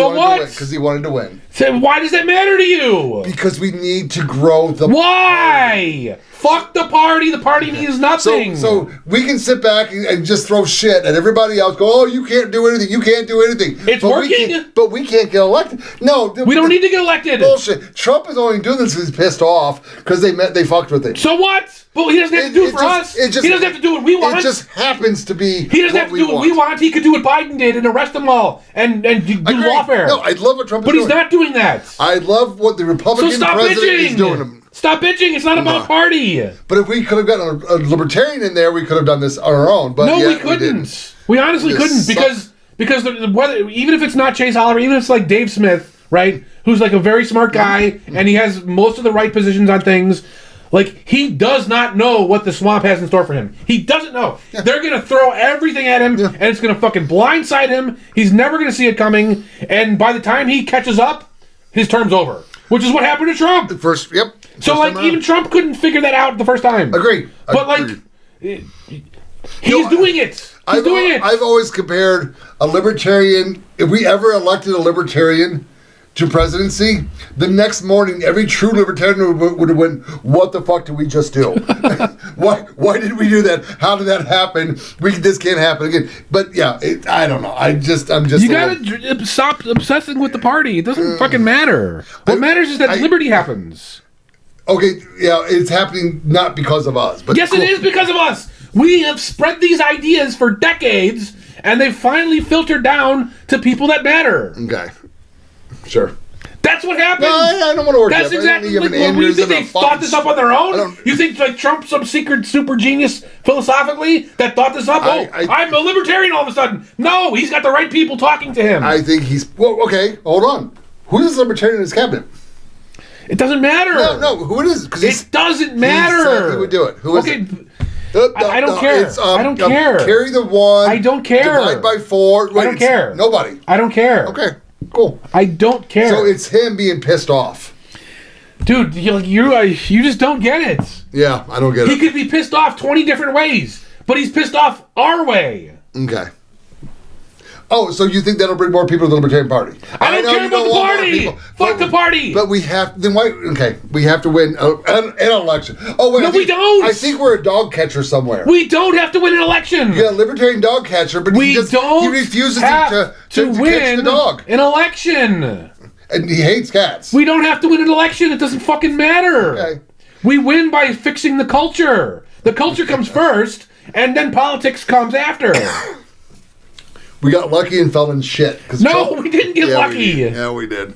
he wanted to win. So why does that matter to you? Because we need to grow the Why? Fuck the party. The party means nothing. So we can sit back and just throw shit at everybody else. Go, oh, you can't do anything. You can't do anything. It's working. But we can't get elected. No. We don't need to get elected. Bullshit. Trump is only doing this because he's pissed off because they fucked with it. So what? But he doesn't have to do it for us. He doesn't have to do what we want. It just happens to be. He doesn't have to do what we want. He could do what Biden did and arrest them all and do lawfare. No, I love what Trump is doing. But he's not doing that. I love what the Republican president is doing. Stop bitching. It's not about party. But if we could have gotten a libertarian in there, we could have done this on our own. But no, we couldn't. We honestly couldn't because whether even if it's not Chase Oliver, even if it's like Dave Smith, right, who's like a very smart guy and he has most of the right positions on things. Like, he does not know what the swamp has in store for him. He doesn't know. Yeah. They're going to throw everything at him, and it's going to fucking blindside him. He's never going to see it coming, and by the time he catches up, his term's over. Which is what happened to Trump. So, like, even Trump couldn't figure that out the first time. Agreed. But, like, he's doing it. He's doing it. I've always compared a libertarian, if we ever elected a libertarian to presidency, the next morning every true libertarian would have went, what the fuck did we just do? why did we do that? How did that happen? This can't happen again. But yeah, I don't know. I'm just you gotta stop obsessing with the party. It doesn't fucking matter. What matters is that liberty happens. Okay, yeah, it's happening not because of us, but yes, it is because of us. We have spread these ideas for decades, and they've finally filtered down to people that matter. Okay. Sure. That's what happened. No, I don't want to work. That's exactly what you think. They thought this up on their own. You think like Trump's some secret super genius philosophically that thought this up? I'm a libertarian all of a sudden. No, he's got the right people talking to him. I think he's okay. Hold on. Who is libertarian in his cabinet? It doesn't matter. No. Who it is? Because it doesn't matter. He would do it. Who is it? I don't care. I don't care. Carry the one. I don't care. Divide by 4. I don't care. Nobody. I don't care. Okay. Cool. I don't care. So it's him being pissed off. Dude, you just don't get it. Yeah, I don't get it. He could be pissed off 20 different ways, but he's pissed off our way. Okay. Oh, so you think that'll bring more people to the Libertarian Party? I don't care about the party. Fuck the party. But we have then why? Okay, we have to win an election. Oh wait, no, we don't. I think we're a dog catcher somewhere. We don't have to win an election. Yeah, Libertarian dog catcher, but he refuses to catch the dog. An election. And he hates cats. We don't have to win an election. It doesn't fucking matter. Okay. We win by fixing the culture. The culture comes first, and then politics comes after. We got lucky and fell in shit. No, we didn't get lucky. We did.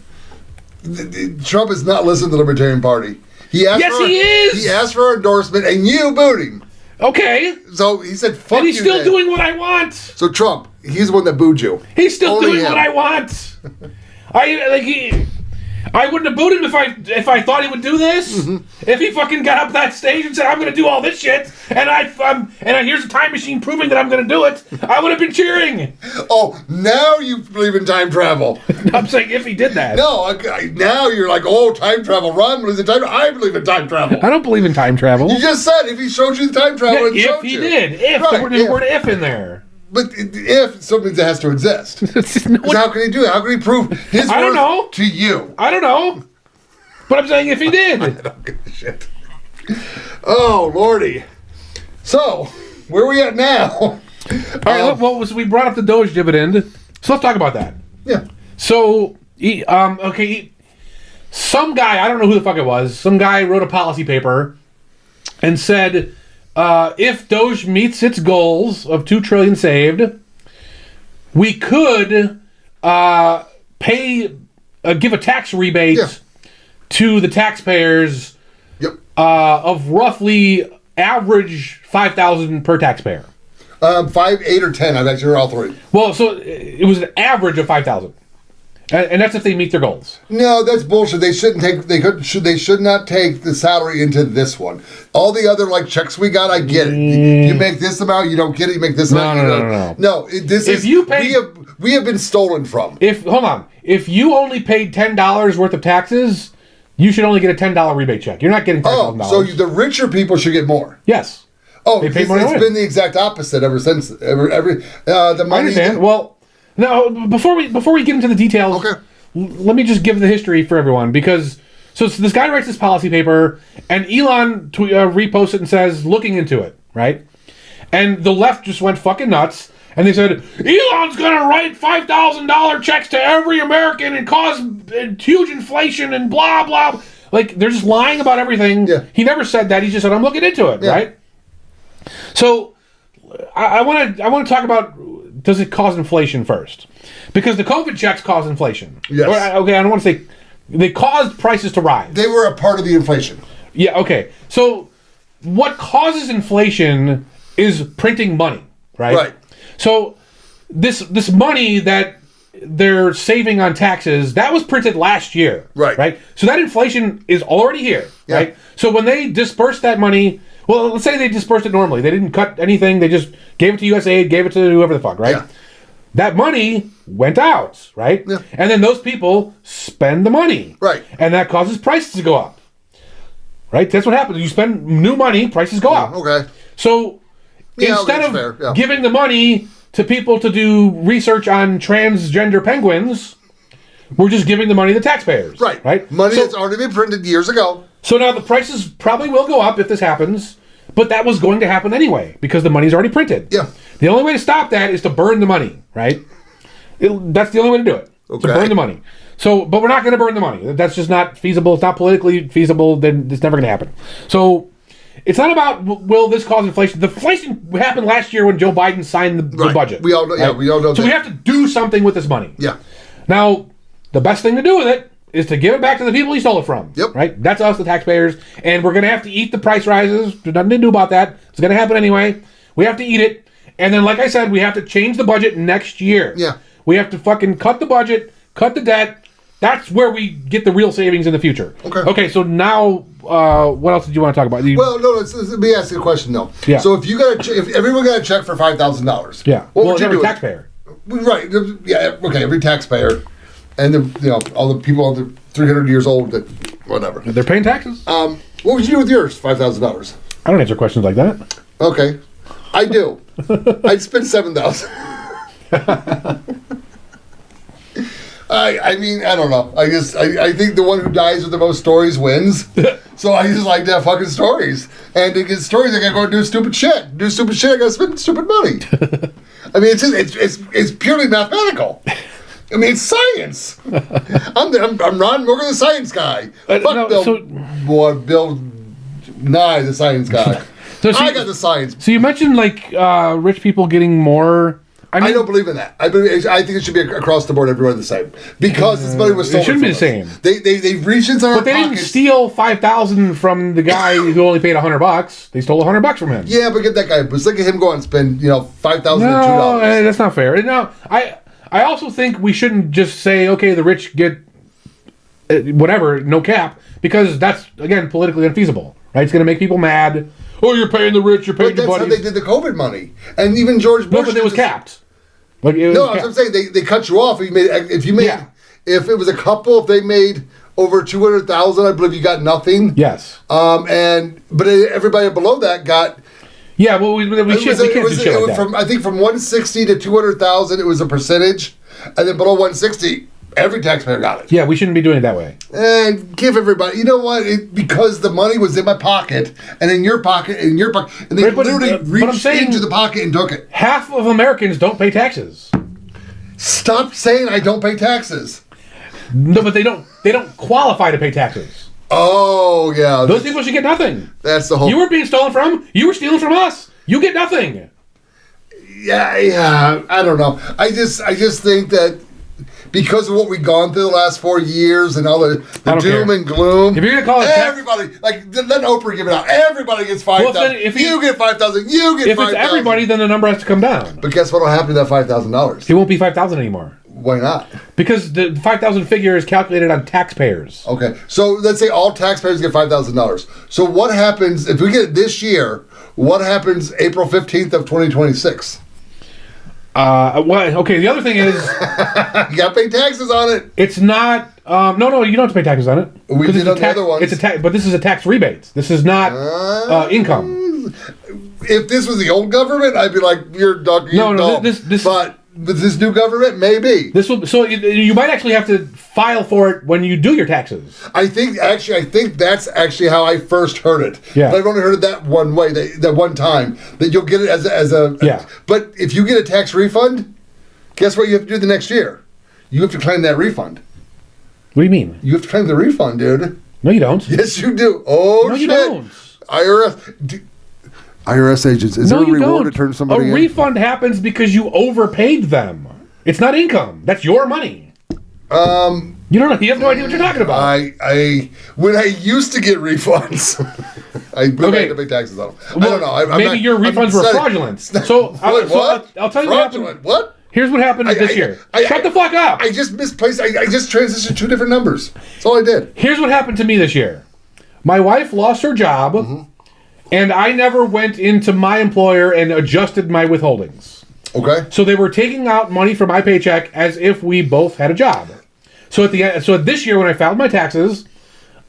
Trump is not listening to the Libertarian Party. He is. He asked for endorsement, and you booed him. Okay. So he said, fuck you. And he's still doing what I want. So Trump, he's the one that booed you. He's still doing what I want. I wouldn't have booed him if I thought he would do this. Mm-hmm. If he fucking got up that stage and said, I'm going to do all this shit, and here's a time machine proving that I'm going to do it, I would have been cheering. Oh, now you believe in time travel. I'm saying if he did that. No, now you're like, oh, time travel. Ron believes in time travel. I believe in time travel. I don't believe in time travel. You just said if he showed you the time travel, if he did. There's the word if in there. But if something that has to exist, how can he do it? How can he prove his worth to you? I don't know. But I'm saying if he did. I don't give a shit. Oh, Lordy. So, where are we at now? All right, we brought up the DOGE dividend. So let's talk about that. Yeah. So, some guy, I don't know who the fuck it was, some guy wrote a policy paper and said, if Doge meets its goals of $2 trillion saved, we could give a tax rebate to the taxpayers of roughly average $5,000 per taxpayer. 5, 8, or 10. I've actually heard all three. Well, so it was an average of $5,000, and that's if they meet their goals. No, that's bullshit. They shouldn't take. They should not take the salary into this one. All the other checks we got, I get it. You make this amount, you don't get it. You make this amount. No. We have been stolen from. Hold on. If you only paid $10 worth of taxes, you should only get a $10 rebate check. You're not getting $10,000. Oh, so the richer people should get more. Yes. Oh, it's been the exact opposite ever since. The money. I understand. Well, now before we get into the details, let me just give the history for everyone, because so this guy writes this policy paper, and Elon reposts it and says looking into it, right? And the left just went fucking nuts, and they said Elon's gonna write $5,000 checks to every American and cause huge inflation and blah blah. They're just lying about everything. Yeah. He never said that. He just said I'm looking into it, right? So, I want to talk about, does it cause inflation first? Because the COVID checks cause inflation. Yes. I don't want to say, they caused prices to rise. They were a part of the inflation. Yeah, okay. So, what causes inflation is printing money, right? Right. So, this money that they're saving on taxes, that was printed last year. Right. So, that inflation is already here, right? So, when they disperse that money... Well, let's say they dispersed it normally. They didn't cut anything. They just gave it to USAID, gave it to whoever the fuck, right? Yeah. That money went out, right? Yeah. And then those people spend the money. Right. And that causes prices to go up. Right? That's what happens. You spend new money, prices go up. Okay. So instead of giving the money to people to do research on transgender penguins, we're just giving the money to taxpayers. Right. Money that's already been printed years ago. So now the prices probably will go up if this happens, but that was going to happen anyway because the money's already printed. Yeah. The only way to stop that is to burn the money, right? That's the only way to do it. Okay. To burn the money. So, but we're not going to burn the money. That's just not feasible. It's not politically feasible. Then it's never going to happen. So it's not about will this cause inflation. The inflation happened last year when Joe Biden signed the budget. We all know. Right? Yeah, we all know. So we have to do something with this money. Yeah. Now, the best thing to do with it is to give it back to the people he stole it from. Yep. Right? That's us, the taxpayers. And we're going to have to eat the price rises. There's nothing to do about that. It's going to happen anyway. We have to eat it. And then, like I said, we have to change the budget next year. Yeah. We have to fucking cut the budget, cut the debt. That's where we get the real savings in the future. Okay, so now, what else did you want to talk about? Well, no, let me ask you a question, though. Yeah. So if everyone got a check for $5,000, yeah. What would you do? Every taxpayer. Right. Yeah, okay, every taxpayer. And all the people under 300 years old that whatever they're paying taxes. What would you do with yours? $5,000. I don't answer questions like that. Okay, I do. I'd spend $7,000. I mean, I don't know. I think the one who dies with the most stories wins. So I just like to have fucking stories. And to get stories, I gotta go and do stupid shit. Do stupid shit, I gotta spend stupid money. I mean, it's purely mathematical. I mean, it's science. I'm Ron Morgan, the science guy. Fuck Bill Nye, the science guy. I got the science. So you mentioned rich people getting more. I don't believe in that. I think it should be across the board, everyone the same, because this money was stolen. It shouldn't be the same. They reached into our pockets. But they didn't steal $5,000 from the guy who only paid $100. They stole $100 from him. Yeah, but get that guy. But look at him go and spend $5,000 and $2. No, that's not fair. No, I also think we shouldn't just say, okay, the rich get whatever, no cap, because that's, again, politically unfeasible, right? It's going to make people mad. Oh, you're paying the rich, you're paying your buddies. That's how they did the COVID money. And even George Bush... No, but it was capped. I'm saying they cut you off. If it was a couple, if they made over $200,000, I believe you got nothing. Yes. But everybody below that got... Yeah, well, we can't do shit like that. I think from 160 to 200,000, it was a percentage, and then below 160, every taxpayer got it. Yeah, we shouldn't be doing it that way. And give everybody, you know what? Because the money was in my pocket and in your pocket, and they literally reached into the pocket and took it. Half of Americans don't pay taxes. Stop saying I don't pay taxes. No, but they don't qualify to pay taxes. Oh, yeah. Those people should get nothing. That's the whole... You weren't being stolen from. You were stealing from us. You get nothing. Yeah, I don't know. I just think that because of what we've gone through the last 4 years and all the doom and gloom. If you're gonna call it everybody, like let Oprah give it out. Everybody gets 5,000. Well, you get 5,000. You get 5,000. If it's everybody, then the number has to come down. But guess what will happen to that $5,000? It won't be 5,000 anymore. Why not? Because the 5,000 figure is calculated on taxpayers. Okay, so let's say all taxpayers get $5,000. So what happens if we get it this year? What happens April 15th of 2026? Well, okay, the other thing is... you got to pay taxes on it. It's not... no, you don't have to pay taxes on it. We did on the other ones. It's a tax, but this is a tax rebate. This is not income. If this was the old government, I'd be like, you're dumb. But this new government, maybe. So you might actually have to file for it when you do your taxes. I think that's actually how I first heard it. Yeah. But I've only heard it that one way, that one time, that you'll get it as a... Yeah. But if you get a tax refund, guess what you have to do the next year? You have to claim that refund. What do you mean? You have to claim the refund, dude. No, you don't. Yes, you do. Oh, no, shit. You don't. IRS agents, is there a reward to turn somebody in? A refund happens because you overpaid them. It's not income. That's your money. You don't know. You have no idea what you're talking about. When I used to get refunds, I had to pay taxes on them. Well, I don't know. Maybe your refunds were fraudulent. So I'll tell you what happened. What? Here's what happened this year. Shut the fuck up. I just misplaced. I just transitioned 2 different numbers. That's all I did. Here's what happened to me this year. My wife lost her job. Mm-hmm. And I never went into my employer and adjusted my withholdings. Okay. So they were taking out money from my paycheck as if we both had a job. So this year when I filed my taxes,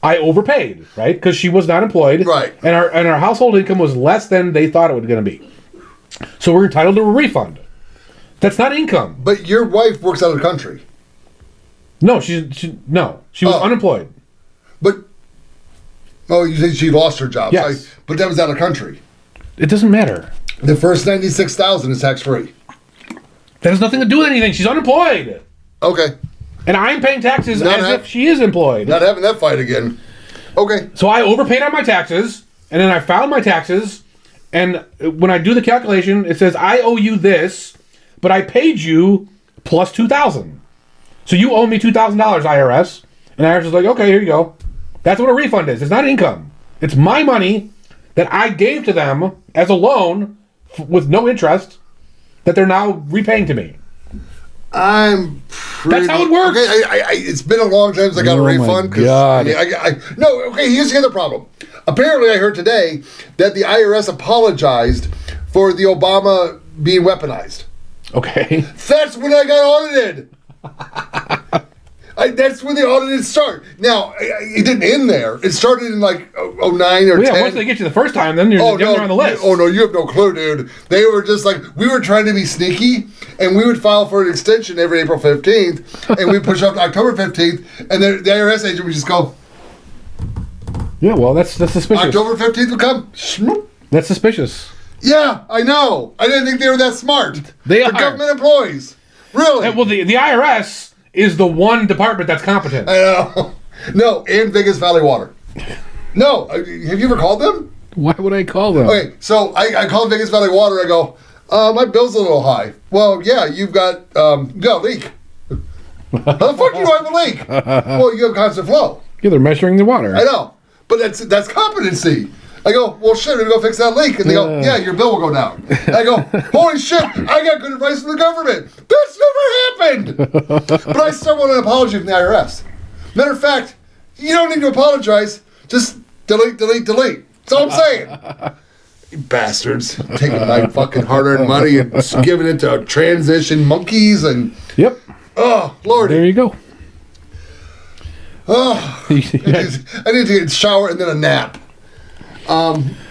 I overpaid, right? Because she was not employed. Right. And our household income was less than they thought it was going to be. So we're entitled to a refund. That's not income. But your wife works out of the country. No, she was unemployed. But you said she lost her job. Yes. But that was out of country. It doesn't matter. The first $96,000 is tax free. That has nothing to do with anything. She's unemployed. Okay. And I'm paying taxes if she is employed. Not having that fight again. Okay. So I overpaid on my taxes, and then I filed my taxes, and when I do the calculation, it says I owe you this, but I paid you plus $2,000. So you owe me $2,000, IRS. And IRS is like, okay, here you go. That's what a refund is. It's not income. It's my money that I gave to them as a loan with no interest that they're now repaying to me. That's how it works. Okay, it's been a long time since I got a refund. My God. Here's the other problem. Apparently, I heard today that the IRS apologized for the Obama being weaponized. Okay. That's when I got audited. That's when the audits start. Now, it didn't end there. It started in like 09 or 10. Once they get you the first time, then you're on the list. Oh, no, you have no clue, dude. They were just like, we were trying to be sneaky, and we would file for an extension every April 15th, and we'd push up to October 15th, and then the IRS agent would just go... Yeah, well, that's suspicious. October 15th would come. That's suspicious. Yeah, I know. I didn't think they were that smart. They're government employees. Really? Well, the IRS... is the one department that's competent. I know. No, and Vegas Valley Water. No, have you ever called them? Why would I call them? Okay, so I called Vegas Valley Water. I go, my bill's a little high. Well, yeah, you got a leak. How the fuck do you have a leak? Well, you have constant flow. Yeah, they're measuring the water. I know, but that's competency. I go, well, shit, we're going to go fix that leak. And they go, yeah, your bill will go down. And I go, holy shit, I got good advice from the government. That's never happened. But I still want an apology from the IRS. Matter of fact, you don't need to apologize. Just delete. That's all I'm saying. You bastards. Taking my fucking hard-earned money and giving it to transition monkeys and... Yep. Oh, Lordy. There you go. Oh, I need to get a shower and then a nap.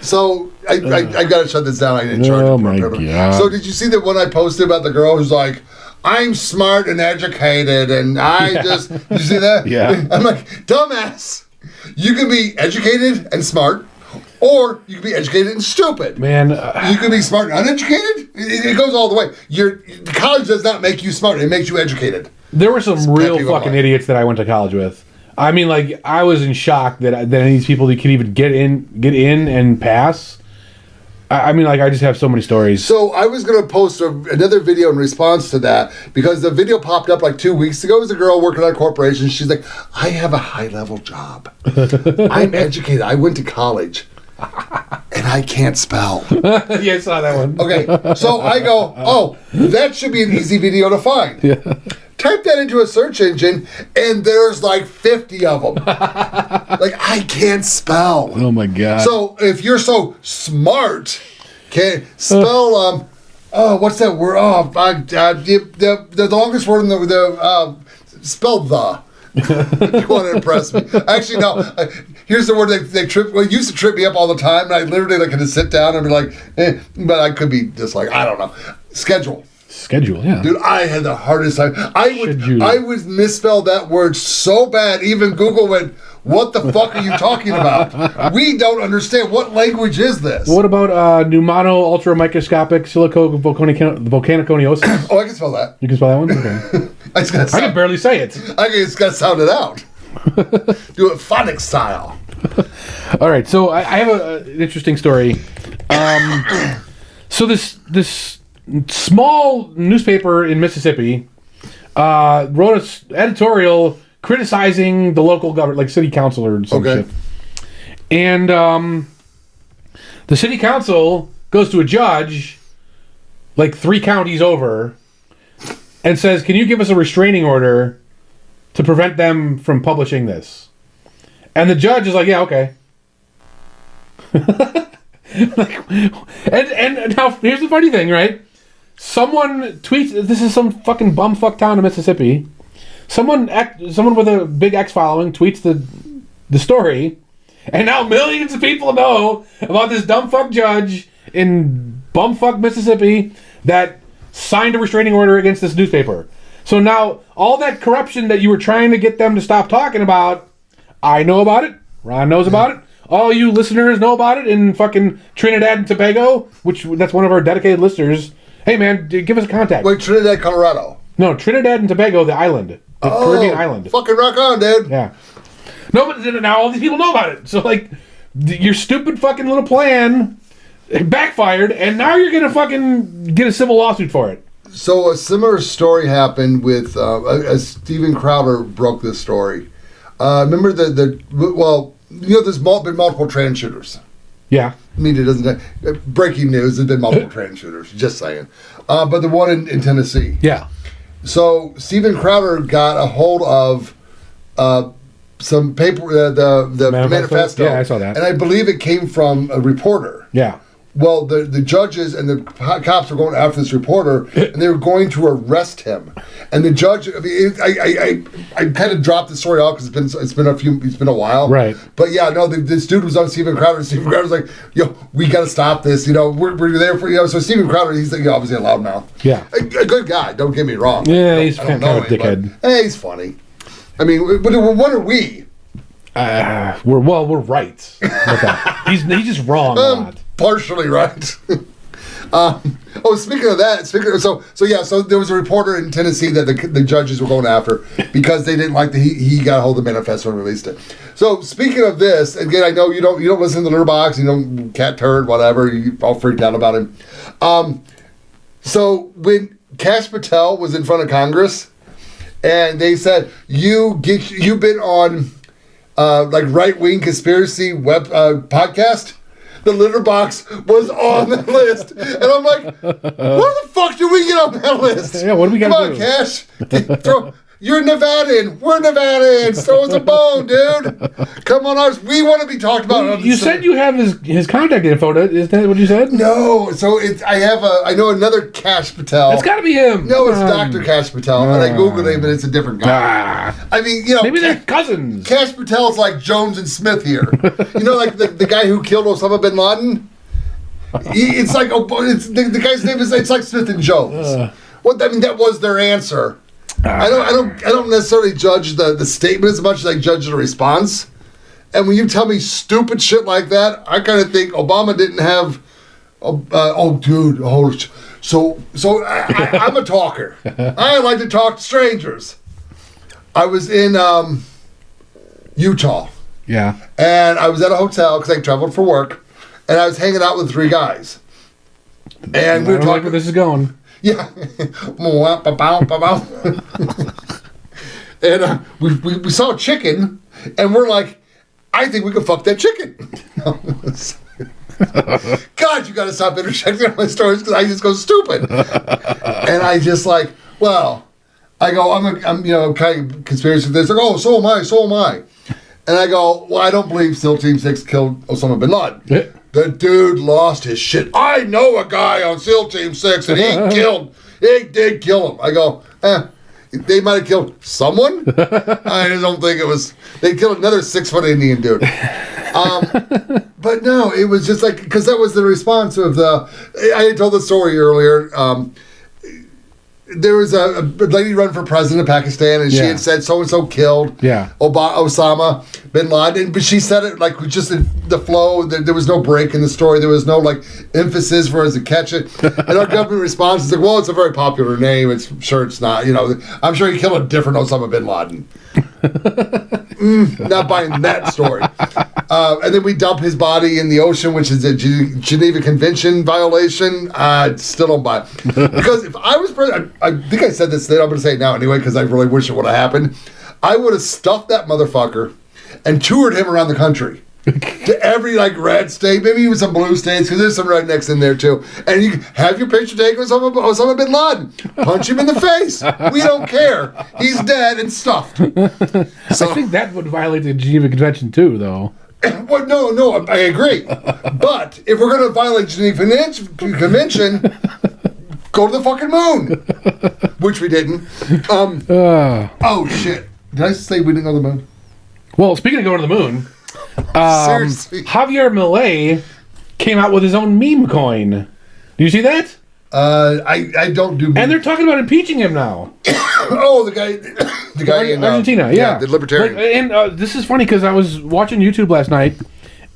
So I got to shut this down. I didn't charge Oh my God. So did you see that one I posted about the girl who's like, I'm smart and educated, and did you see that? Yeah. I'm like, dumbass. You can be educated and smart, or you can be educated and stupid. Man. You can be smart and uneducated. It goes all the way. College does not make you smart. It makes you educated. There were some real fucking idiots that I went to college with. I mean, like, I was in shock that these people that could even get in and pass. I mean, like, I just have so many stories. So I was going to post another video in response to that because the video popped up like 2 weeks ago. It was a girl working at a corporation. She's like, I have a high-level job. I'm educated. I went to college. And I can't spell. Yeah, I saw that one. Okay, so I go, oh, that should be an easy video to find. Yeah. Type that into a search engine, and there's like 50 of them. Like, I can't spell. Oh, my God. So if you're so smart, can spell, what's that word? Oh, the longest word in the spell the. If you want to impress me. Actually, no. Here's the word they trip. Well, it used to trip me up all the time, and I literally like to sit down and be like, but I could be just like, I don't know. Schedule. Schedule, yeah. Dude, I had the hardest time. I would misspell that word so bad. Even Google went, "What the fuck are you talking about? We don't understand. What language is this?" What about pneumono ultramicroscopic volcaniconiosis? Oh, I can spell that. You can spell that one? Okay. I can barely say it. I just got to sound it out. Do it phonics style. All right, so I have an interesting story. So this small newspaper in Mississippi wrote an editorial criticizing the local government, like city council or some shit. And the city council goes to a judge, like 3 counties over, and says, "Can you give us a restraining order to prevent them from publishing this?" And the judge is like, "Yeah, okay." and now here's the funny thing, right? Someone tweets. This is some fucking bumfuck town in Mississippi. Someone with a big X following tweets the story, and now millions of people know about this dumb fuck judge in bumfuck Mississippi that signed a restraining order against this newspaper. So now all that corruption that you were trying to get them to stop talking about, I know about it. Ron knows about it. All you listeners know about it in fucking Trinidad and Tobago, that's one of our dedicated listeners. Hey, man, give us a contact. Wait, Trinidad, Colorado? No, Trinidad and Tobago, the island. The Caribbean island. Fucking rock on, dude. Yeah. No, but now all these people know about it. So, like, your stupid fucking little plan backfired, and now you're going to fucking get a civil lawsuit for it. So a similar story happened with, Steven Crowder broke this story. Remember there's been multiple trans shooters. Yeah. I mean, it doesn't. Breaking news, there's been multiple trans shooters. Just saying. But the one in Tennessee. Yeah. So Steven Crowder got a hold of some paper, the manifesto. Yeah, I saw that. And I believe it came from a reporter. Yeah. Well, the judges and the cops were going after this reporter, and they were going to arrest him. And the judge, I mean, I kind of dropped the story off because it's been a while. Right. But yeah, no, this dude was on Steven Crowder, and Steven Crowder was like, "Yo, we got to stop this. You know, we're there for you know." So Steven Crowder, he's like, obviously a loudmouth. Yeah. A good guy. Don't get me wrong. Yeah, he's kind of a dickhead. Hey, he's funny. I mean, but what are we? We're right. With that. He's just wrong a lot. Partially right. Speaking of that, so there was a reporter in Tennessee that the judges were going after because they didn't like he got a hold of the manifesto and released it. So speaking of this, again, I know you don't listen to the Letterbox, you know, cat turd, whatever, you all freaked out about him. So when Kash Patel was in front of Congress, and they said you've been on like right-wing conspiracy web podcast. The Letterbox was on the list. And I'm like, where the fuck did we get on that list? Yeah, what do we got to do? Come on, Kash. You're Nevadan. We're Nevadans. Throw us a bone, dude. Come on, ours. We want to be talked about. You said you have his contact info. Is that what you said? No. So I know another Kash Patel. It's got to be him. No, it's Dr. Kash Patel. And I Googled him, and it's a different guy. I mean, you know. Maybe they're cousins. Kash Patel's like Jones and Smith here. You know, like the guy who killed Osama bin Laden? The guy's name is, it's like Smith and Jones. That was their answer. I don't necessarily judge the statement as much as I judge the response. And when you tell me stupid shit like that, I kind of think Obama didn't have. So I'm a talker. I like to talk to strangers. I was in Utah. Yeah. And I was at a hotel because I traveled for work, and I was hanging out with 3 guys. And we were talking. Like where this is going. Yeah. And we saw a chicken, and we're like, I think we could fuck that chicken. God, you got to stop interjecting on my stories because I just go stupid. And I just like, well, I go, I'm kind of conspiracy theorists. Like, oh, so am I. And I go, well, I don't believe SEAL Team 6 killed Osama bin Laden. Yeah. The dude lost his shit. I know a guy on SEAL Team 6 and he did kill him. I go, they might have killed someone. I just don't think it was. They killed another 6-foot Indian dude. But no, it was just like, because that was the response of the. I had told the story earlier. There was a lady running for president of Pakistan, and she had said so and so killed Osama bin Laden, but she said it like just in the flow. There was no break in the story. There was no like emphasis for us to catch it. And our government response is like, "Well, it's a very popular name. It's not. I'm sure he killed a different Osama bin Laden." Not buying that story. And then we dump his body in the ocean, which is a Geneva Convention violation. Still don't buy it. Because if I was president, I think I said this then, I'm going to say it now anyway, because I really wish it would have happened. I would have stuffed that motherfucker and toured him around the country. To every red state, maybe even some blue states, because there's some rednecks in there too. And you have your picture taken with Osama bin Laden. Punch him in the face. We don't care. He's dead and stuffed. So, I think that would violate the Geneva Convention too, though. Well, no, I agree. But if we're going to violate Geneva Convention, go to the fucking moon. Which we didn't. Oh, shit. Did I say we didn't go to the moon? Well, speaking of going to the moon, seriously, Javier Milei came out with his own meme coin. Do you see that? I don't do memes. And they're talking about impeaching him now. Oh, the guy in Argentina, yeah. The Libertarians. And this is funny because I was watching YouTube last night,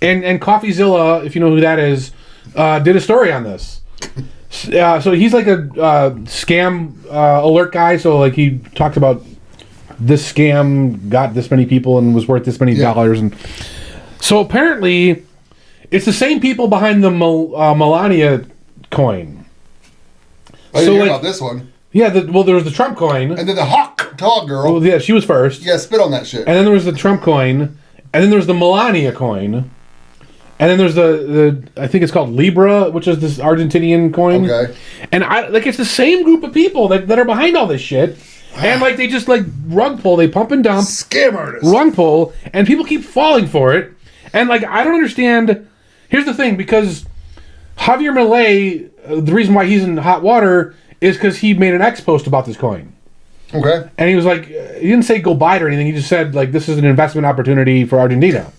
and CoffeeZilla, if you know who that is, did a story on this. So he's like a scam alert guy. So like he talks about this scam got this many people and was worth this many dollars, and so apparently it's the same people behind the Melania coin. I didn't hear about this one. Yeah, there was the Trump coin. And then the hawk tall girl. Well, yeah, she was first. Yeah, spit on that shit. And then there was the Trump coin. And then there was the Melania coin. And then there's the I think it's called Libra, which is this Argentinian coin. Okay. And it's the same group of people that are behind all this shit. And they just rug pull, they pump and dump. Scam artists. Rug pull, and people keep falling for it. And I don't understand. Here's the thing, because Javier Milei, the reason why he's in hot water is because he made an X post about this coin. Okay. And he was like, he didn't say go buy it or anything. He just said this is an investment opportunity for Argentina.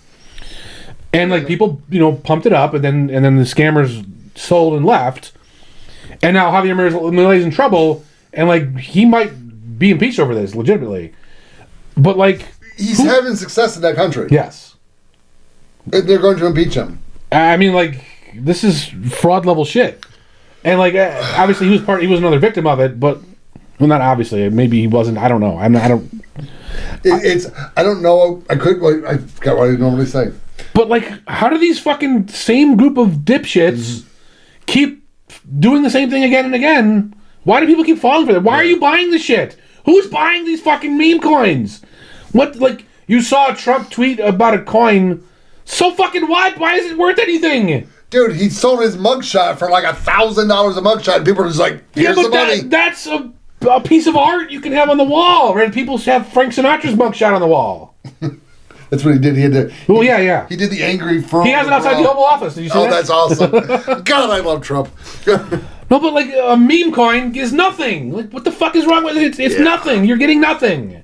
And people, pumped it up, and then the scammers sold and left. And now Javier Milei's in trouble, and he might be impeached over this legitimately. But he's having success in that country. Yes. And they're going to impeach him. I mean, this is fraud level shit. And obviously he was another victim of it, but not obviously. Maybe he wasn't. I don't know. I don't know. I forgot what I normally say. But how do these fucking same group of dipshits keep doing the same thing again and again? Why do people keep falling for that? Why are you buying this shit? Who's buying these fucking meme coins? What you saw a Trump tweet about a coin? So fucking what? Why is it worth anything? Dude, he sold his mugshot for $1,000 a mugshot, and people are just here's the money. That's a piece of art you can have on the wall, right? People have Frank Sinatra's mugshot on the wall. That's what he did. He did He did the angry frog. He has it outside the Oval Office. Did you see that? Oh, that's awesome. God, I love Trump. No, but a meme coin is nothing. What the fuck is wrong with it? It's nothing. You're getting nothing.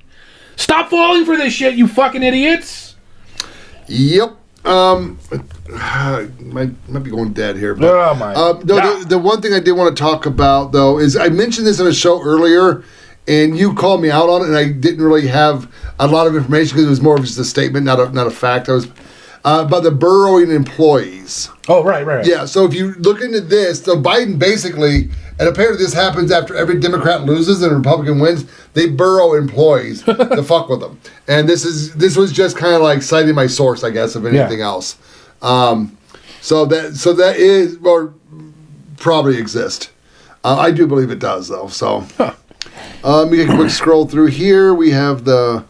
Stop falling for this shit, you fucking idiots. Yep. Might be going dead here. But, the one thing I did want to talk about, though, is I mentioned this in a show earlier, and you called me out on it, and I didn't really have a lot of information because it was more of just a statement, not a fact. about the burrowing employees. Oh, right. Yeah, so if you look into this, so Biden basically, and apparently this happens after every Democrat loses and a Republican wins, they burrow employees to fuck with them. And this was just kind of like citing my source, I guess, if anything else. So that is, or probably exist. I do believe it does, though. So let me take a quick scroll through here. We have the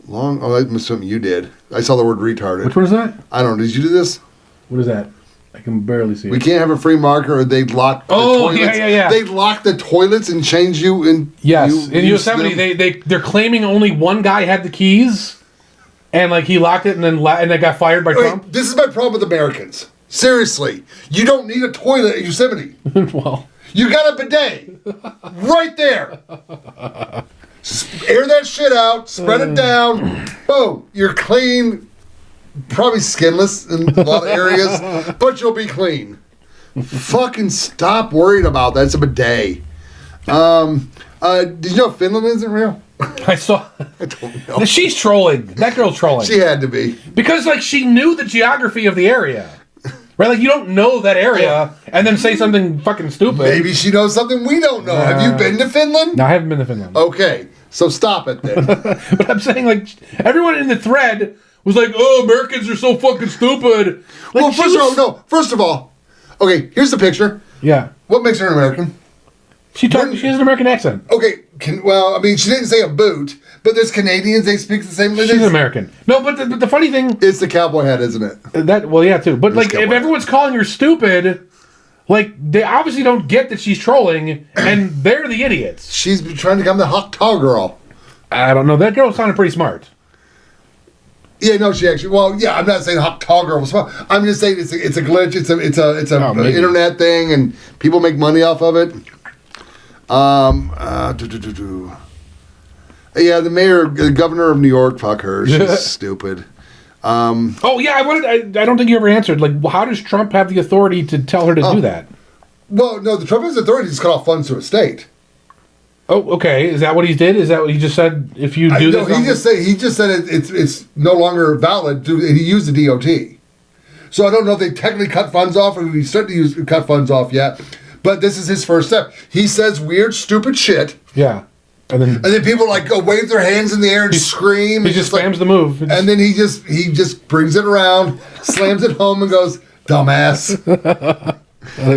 long. Oh, that was something you did. I saw the word retarded. Which one is that? I don't know. Did you do this? What is that? I can barely see it. We can't have a free market, or they'd lock the toilets. Yeah. They'd lock the toilets and change you in. Yes, in Yosemite, they're claiming only one guy had the keys, and like he locked it, and then they got fired by Trump. This is my problem with Americans. Seriously, you don't need a toilet in Yosemite. Well, you got a bidet right there. Air that shit out, spread it down. Boom, you're clean. Probably skinless in a lot of areas, but you'll be clean. Fucking stop worrying about that. It's a bidet. Did you know Finland isn't real? I saw. I don't know. She's trolling. That girl's trolling. She had to be. Because, like, she knew the geography of the area. Right? Like, you don't know that area and then say something fucking stupid. Maybe she knows something we don't know. Have you been to Finland? No, I haven't been to Finland. Okay, so stop it then. But I'm saying, like, everyone in the thread was like, oh, Americans are so fucking stupid. Like, well, first of all, okay, here's the picture. Yeah. What makes her an American? She has an American accent. Okay, she didn't say a boot, but there's Canadians, they speak the same language. She's American. No, but the funny thing... It's the cowboy hat, isn't it? Yeah, too. But, like, if everyone's calling her stupid, like, they obviously don't get that she's trolling, and they're the idiots. She's trying to become the hot tall girl. I don't know. That girl sounded pretty smart. Yeah, no, she actually. Well, yeah, I'm not saying hot tall girl was smart. I'm just saying it's a glitch. It's a internet thing, and people make money off of it. Yeah, the governor of New York. Fuck her. She's stupid. Oh yeah, I don't think you ever answered. Like, how does Trump have the authority to tell her to do that? Well, no, the Trump has authority to cut off funds to a state. Oh, okay. Is that what he did? Is that what he just said? If you do this, he just said it's no longer valid. He used the DOT. So I don't know if they technically cut funds off or he started to cut funds off yet. But this is his first step. He says weird, stupid shit. Yeah. And then people like go wave their hands in the air and scream. He just slams the move. And then he just brings it around, slams it home, and goes, "Dumbass."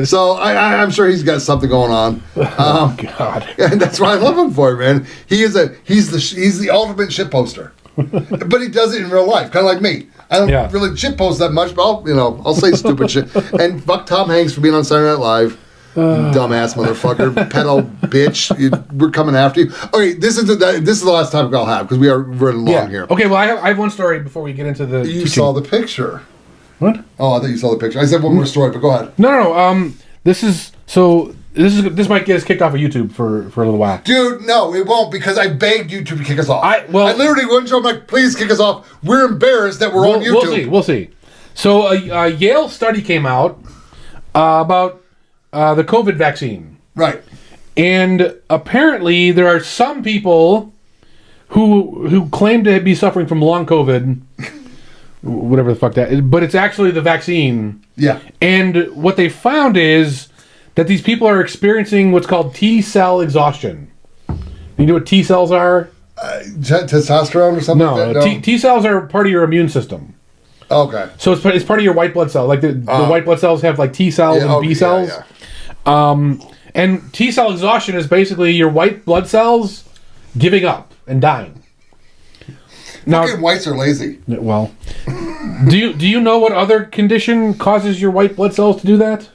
So I'm sure he's got something going on. Oh God! And that's why I love him for it, man. He's the ultimate shit poster, but he does it in real life, kind of like me. I don't really shit post that much, but I'll say stupid shit. And fuck Tom Hanks for being on Saturday Night Live. Dumbass motherfucker, pedo bitch. We're coming after you. Okay, this is the last topic I'll have because we are running long here. Okay, well I have one story before we get into the. You saw the picture. What? Oh, I thought you saw the picture. I said one more story, but go ahead. No. This might get us kicked off of YouTube for a little while. Dude, no, it won't because I begged YouTube to kick us off. I literally went to him like, please kick us off. We're embarrassed that we're on YouTube. We'll see. So a Yale study came out about the COVID vaccine. Right. And apparently there are some people who claim to be suffering from long COVID. Whatever the fuck that is, but it's actually the vaccine. Yeah. And what they found is that these people are experiencing what's called T-cell exhaustion. You know what T-cells are? Testosterone or something? No, like that? T-cells are part of your immune system. Okay. So it's part of your white blood cell. Like the white blood cells have like T cells and B cells. Yeah. And T-cell exhaustion is basically your white blood cells giving up and dying. Now, fucking whites are lazy. Well, do you know what other condition causes your white blood cells to do that?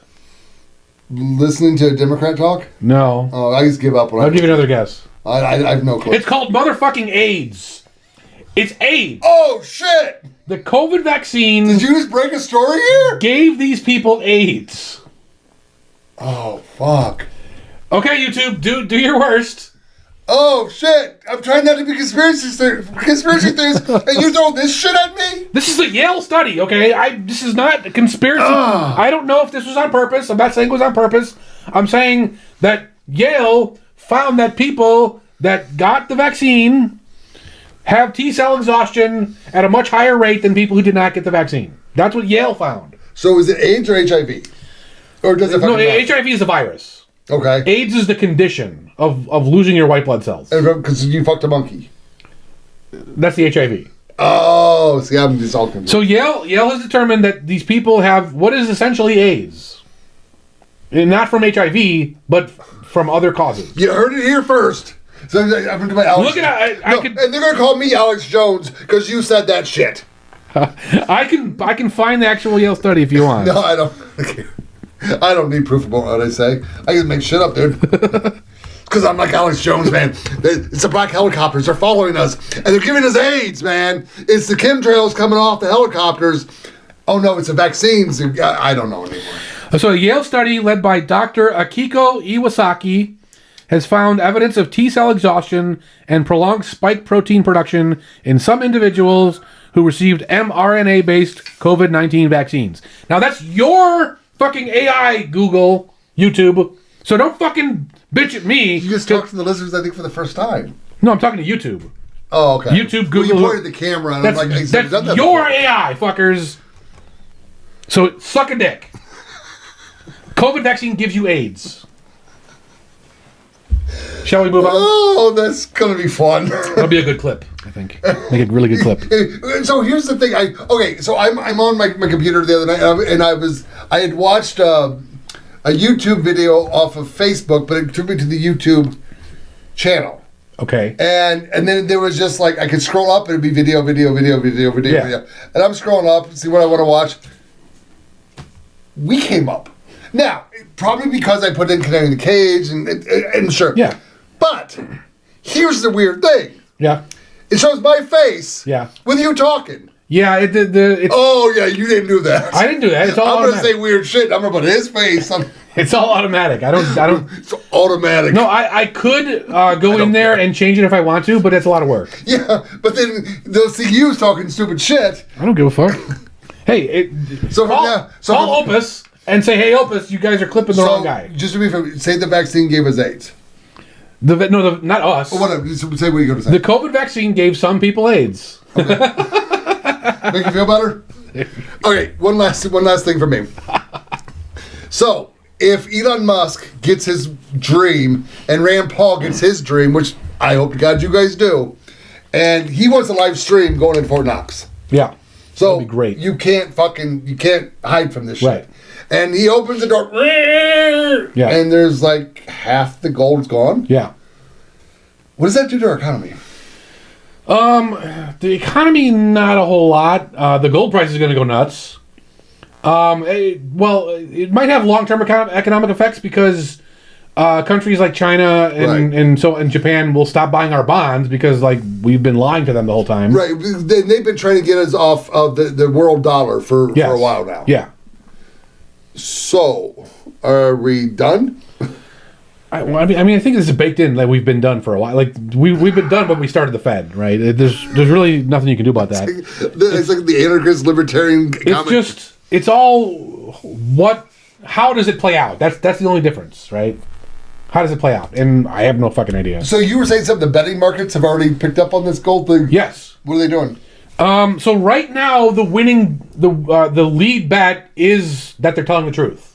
Listening to a Democrat talk? No. Oh, I just give up. I'll give you another guess. I have no clue. It's called motherfucking AIDS. It's AIDS. Oh, shit! The COVID vaccine... Did you just break a story here? ...gave these people AIDS. Oh, fuck. Okay, YouTube, do your worst. Oh, shit. I'm trying not to be conspiracy theories, and you throw this shit at me? This is a Yale study, okay? This is not a conspiracy. I don't know if this was on purpose. I'm not saying it was on purpose. I'm saying that Yale found that people that got the vaccine have T-cell exhaustion at a much higher rate than people who did not get the vaccine. That's what Yale found. So is it AIDS or HIV? Or does it No, HIV is a virus. Okay. AIDS is the condition of losing your white blood cells. Because you fucked a monkey. That's the HIV. Oh, see, I'm just all confused. So Yale has determined that these people have what is essentially AIDS. And not from HIV, but from other causes. You heard it here first. So I'm going to Alex. Look at and they're going to call me Alex Jones because you said that shit. I can find the actual Yale study if you want. No, I don't. I don't need proof about what I say. I can make shit up, dude. Because I'm like Alex Jones, man. It's the black helicopters. They're following us. And they're giving us AIDS, man. It's the chemtrails coming off the helicopters. Oh, no, it's the vaccines. I don't know anymore. So a Yale study led by Dr. Akiko Iwasaki has found evidence of T-cell exhaustion and prolonged spike protein production in some individuals who received mRNA-based COVID-19 vaccines. Now, that's your fucking AI, Google, YouTube. So don't fucking bitch at me. You just talked to the listeners, I think, for the first time. No, I'm talking to YouTube. Oh, okay. YouTube, Google. Well, you pointed the camera, and I'm like, that's done that your before. AI, fuckers. So suck a dick. COVID vaccine gives you AIDS. Shall we move on? Oh, that's going to be fun. That'll be a good clip, I think. Make a really good clip. So here's the thing. So I'm on my computer the other night, and I had watched a YouTube video off of Facebook, but it took me to the YouTube channel. Okay. And then there was just like I could scroll up and it'd be video. And I'm scrolling up and see what I want to watch. We came up. Now, probably because I put in Canary in the Cage and sure. Yeah. But here's the weird thing. Yeah. It shows my face. Yeah. With you talking. Yeah. It's, oh yeah, you didn't do that. I didn't do that. It's all I'm automatic. gonna say weird shit. I'm gonna put his face. It's all automatic. I don't. It's automatic. No, I could go in there and change it if I want to, but it's a lot of work. Yeah, but then they'll see you talking stupid shit. I don't give a fuck. Hey, call Opus and say, "Hey, Opus, you guys are clipping the wrong guy." Just to be fair, say the vaccine gave us AIDS. Not us. Or whatever. Just say what you're going to say. The COVID vaccine gave some people AIDS. Okay. Make you feel better? Okay, one last thing for me. So, if Elon Musk gets his dream and Rand Paul gets his dream, which I hope to God you guys do, and he wants a live stream going in Fort Knox. Yeah. So that'd be great. You can't hide from this shit. Right. And he opens the door, yeah, and there's like half the gold's gone. Yeah. What does that do to our economy? The economy, not a whole lot. The gold price is going to go nuts. It might have long-term economic effects because countries like China and Japan will stop buying our bonds because like we've been lying to them the whole time. Right. They've been trying to get us off of the world dollar for a while now. Yeah. So, are we done? I think this is baked in that we've been done for a while. Like we've been done, but we started the Fed, right? There's really nothing you can do about that. It's like the anarchist libertarian. It's all how does it play out? That's the only difference, right? How does it play out? And I have no fucking idea. So you were saying something? The betting markets have already picked up on this gold thing. Yes. What are they doing? So right now the lead bet is that they're telling the truth.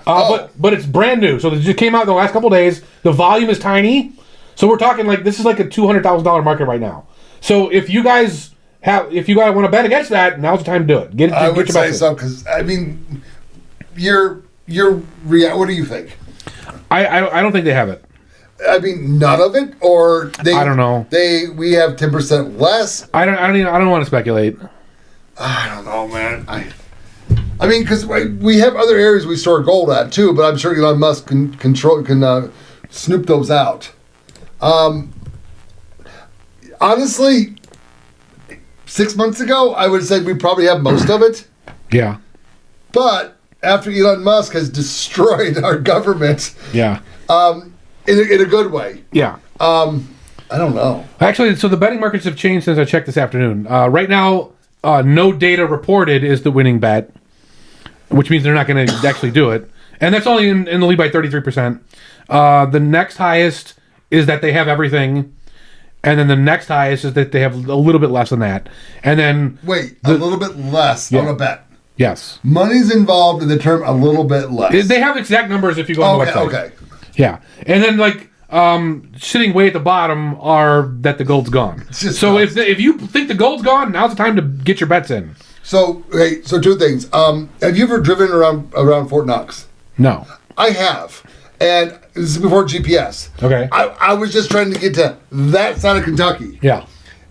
But it's brand new, so it just came out in the last couple of days. The volume is tiny, so we're talking like this is like a $200,000 market right now. So if you guys want to bet against that, now's the time to do it. I would say so because I mean, what do you think? I don't think they have it. I mean, none of it, or I don't know. We have 10% less. I don't want to speculate. I don't know, man. I mean, because we have other areas we store gold at too, but I'm sure Elon Musk can snoop those out. Honestly, 6 months ago, I would have said we probably have most of it. Yeah. But after Elon Musk has destroyed our government, yeah, in a good way. Yeah. I don't know. Actually, so the betting markets have changed since I checked this afternoon. Right now, no data reported is the winning bet, which means they're not going to actually do it. And that's only in the lead by 33%. The next highest is that they have everything. And then the next highest is that they have a little bit less than that. And then... Wait, a little bit less on a bet. Yes. Money's involved in the term a little bit less. They have exact numbers if you go on the website. Okay. Yeah. And then, like, sitting way at the bottom are that the gold's gone. So if you think the gold's gone, now's the time to get your bets in. So, okay, so two things. Have you ever driven around Fort Knox? No. I have. And this is before GPS. Okay. I was just trying to get to that side of Kentucky. Yeah.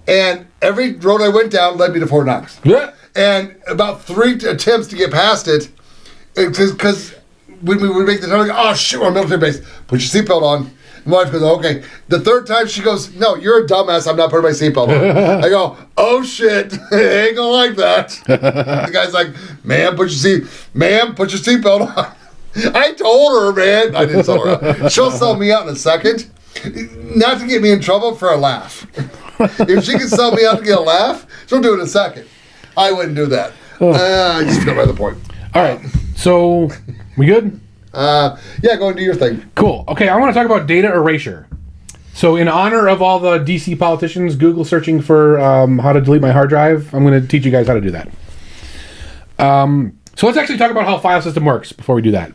And every road I went down led me to Fort Knox. Yeah. And about 3 attempts to get past it, because when we would make the turn, like, oh shit, we're on military base. Put your seatbelt on. And my wife goes, okay. The third time she goes, no, you're a dumbass. I'm not putting my seatbelt on. I go, oh shit, ain't gonna like that. The guy's like, ma'am, put your seatbelt on. I told her, man. I didn't tell her. She'll sell me out in a second. Not to get me in trouble, for a laugh. If she can sell me out to get a laugh, she'll do it in a second. I wouldn't do that. I just got by the point. All right. So, we good? Yeah, go and do your thing. Cool. Okay, I want to talk about data erasure. So, in honor of all the DC politicians Google searching for how to delete my hard drive, I'm going to teach you guys how to do that. So, let's actually talk about how a file system works before we do that.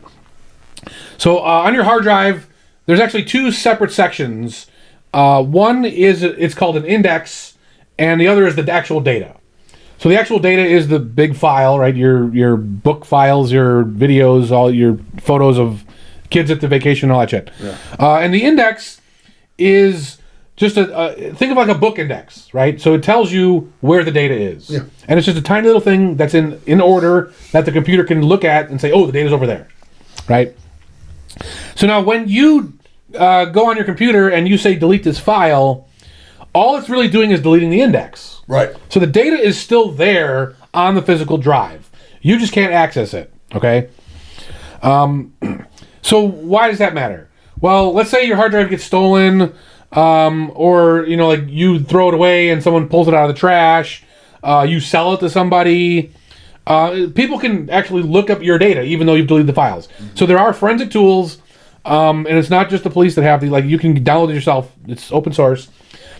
So, on your hard drive, there's actually 2 separate sections. One is, it's called an index, and the other is the actual data. So the actual data is the big file, right? Your book files, your videos, all your photos of kids at the vacation, all that shit. Yeah. And the index is just think of like a book index, right? So it tells you where the data is. Yeah. And it's just a tiny little thing that's in order that the computer can look at and say, oh, the data's over there, right? So now when you go on your computer and you say delete this file, all it's really doing is deleting the index. Right. So the data is still there on the physical drive. You just can't access it, okay? So why does that matter? Well, let's say your hard drive gets stolen, or, you know, like you throw it away and someone pulls it out of the trash, you sell it to somebody. People can actually look up your data even though you've deleted the files. Mm-hmm. So there are forensic tools, and it's not just the police that have the, like, you can download it yourself, it's open source,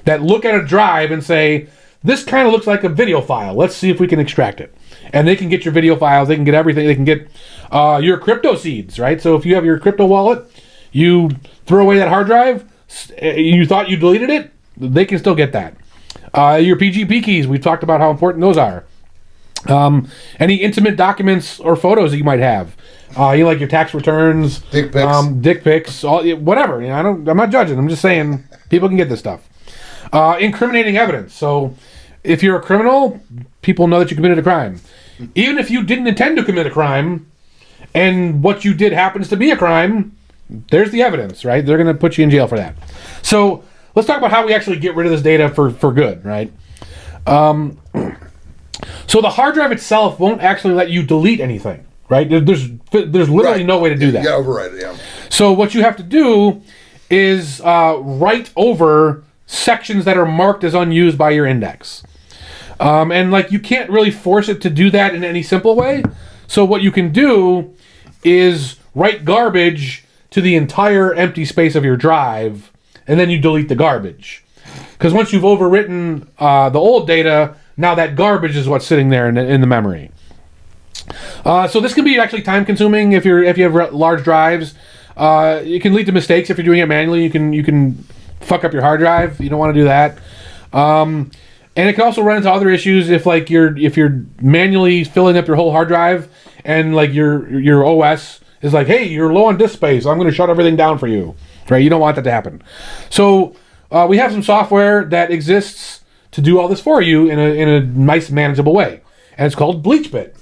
that look at a drive and say, this kind of looks like a video file. Let's see if we can extract it. And they can get your video files. They can get everything. They can get your crypto seeds, right? So if you have your crypto wallet, you throw away that hard drive, you thought you deleted it, they can still get that. Your PGP keys, we've talked about how important those are. Any intimate documents or photos that you might have. You like your tax returns, dick pics, all, whatever. You know, I'm not judging. I'm just saying people can get this stuff. Incriminating evidence. So if you're a criminal, people know that you committed a crime. Even if you didn't intend to commit a crime and what you did happens to be a crime, there's the evidence, right? They're going to put you in jail for that. So let's talk about how we actually get rid of this data for good, right? So the hard drive itself won't actually let you delete anything, right? There's literally no way to do that. Yeah, override it, yeah. So what you have to do is write over sections that are marked as unused by your index. And like you can't really force it to do that in any simple way. So what you can do is write garbage to the entire empty space of your drive, and then you delete the garbage. Because once you've overwritten the old data, now that garbage is what's sitting there in the memory. So this can be actually time consuming if you have large drives. It can lead to mistakes if you're doing it manually. You can fuck up your hard drive. You don't want to do that. And it can also run into other issues if you're manually filling up your whole hard drive and like your OS is like, hey, you're low on disk space. I'm going to shut everything down for you. Right? You don't want that to happen. So we have some software that exists to do all this for you in a nice, manageable way, and it's called BleachBit.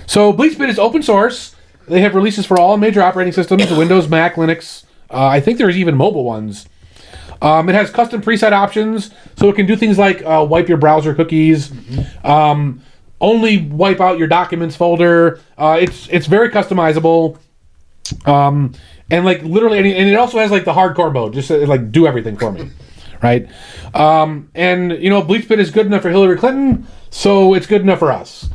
So BleachBit is open source. They have releases for all major operating systems: Windows, Mac, Linux. I think there's even mobile ones. It has custom preset options, so it can do things like wipe your browser cookies, only wipe out your documents folder. It's very customizable, and like literally, and it also has like the hardcore mode, just to, like do everything for me, right? And you know, BleachBit is good enough for Hillary Clinton, so it's good enough for us.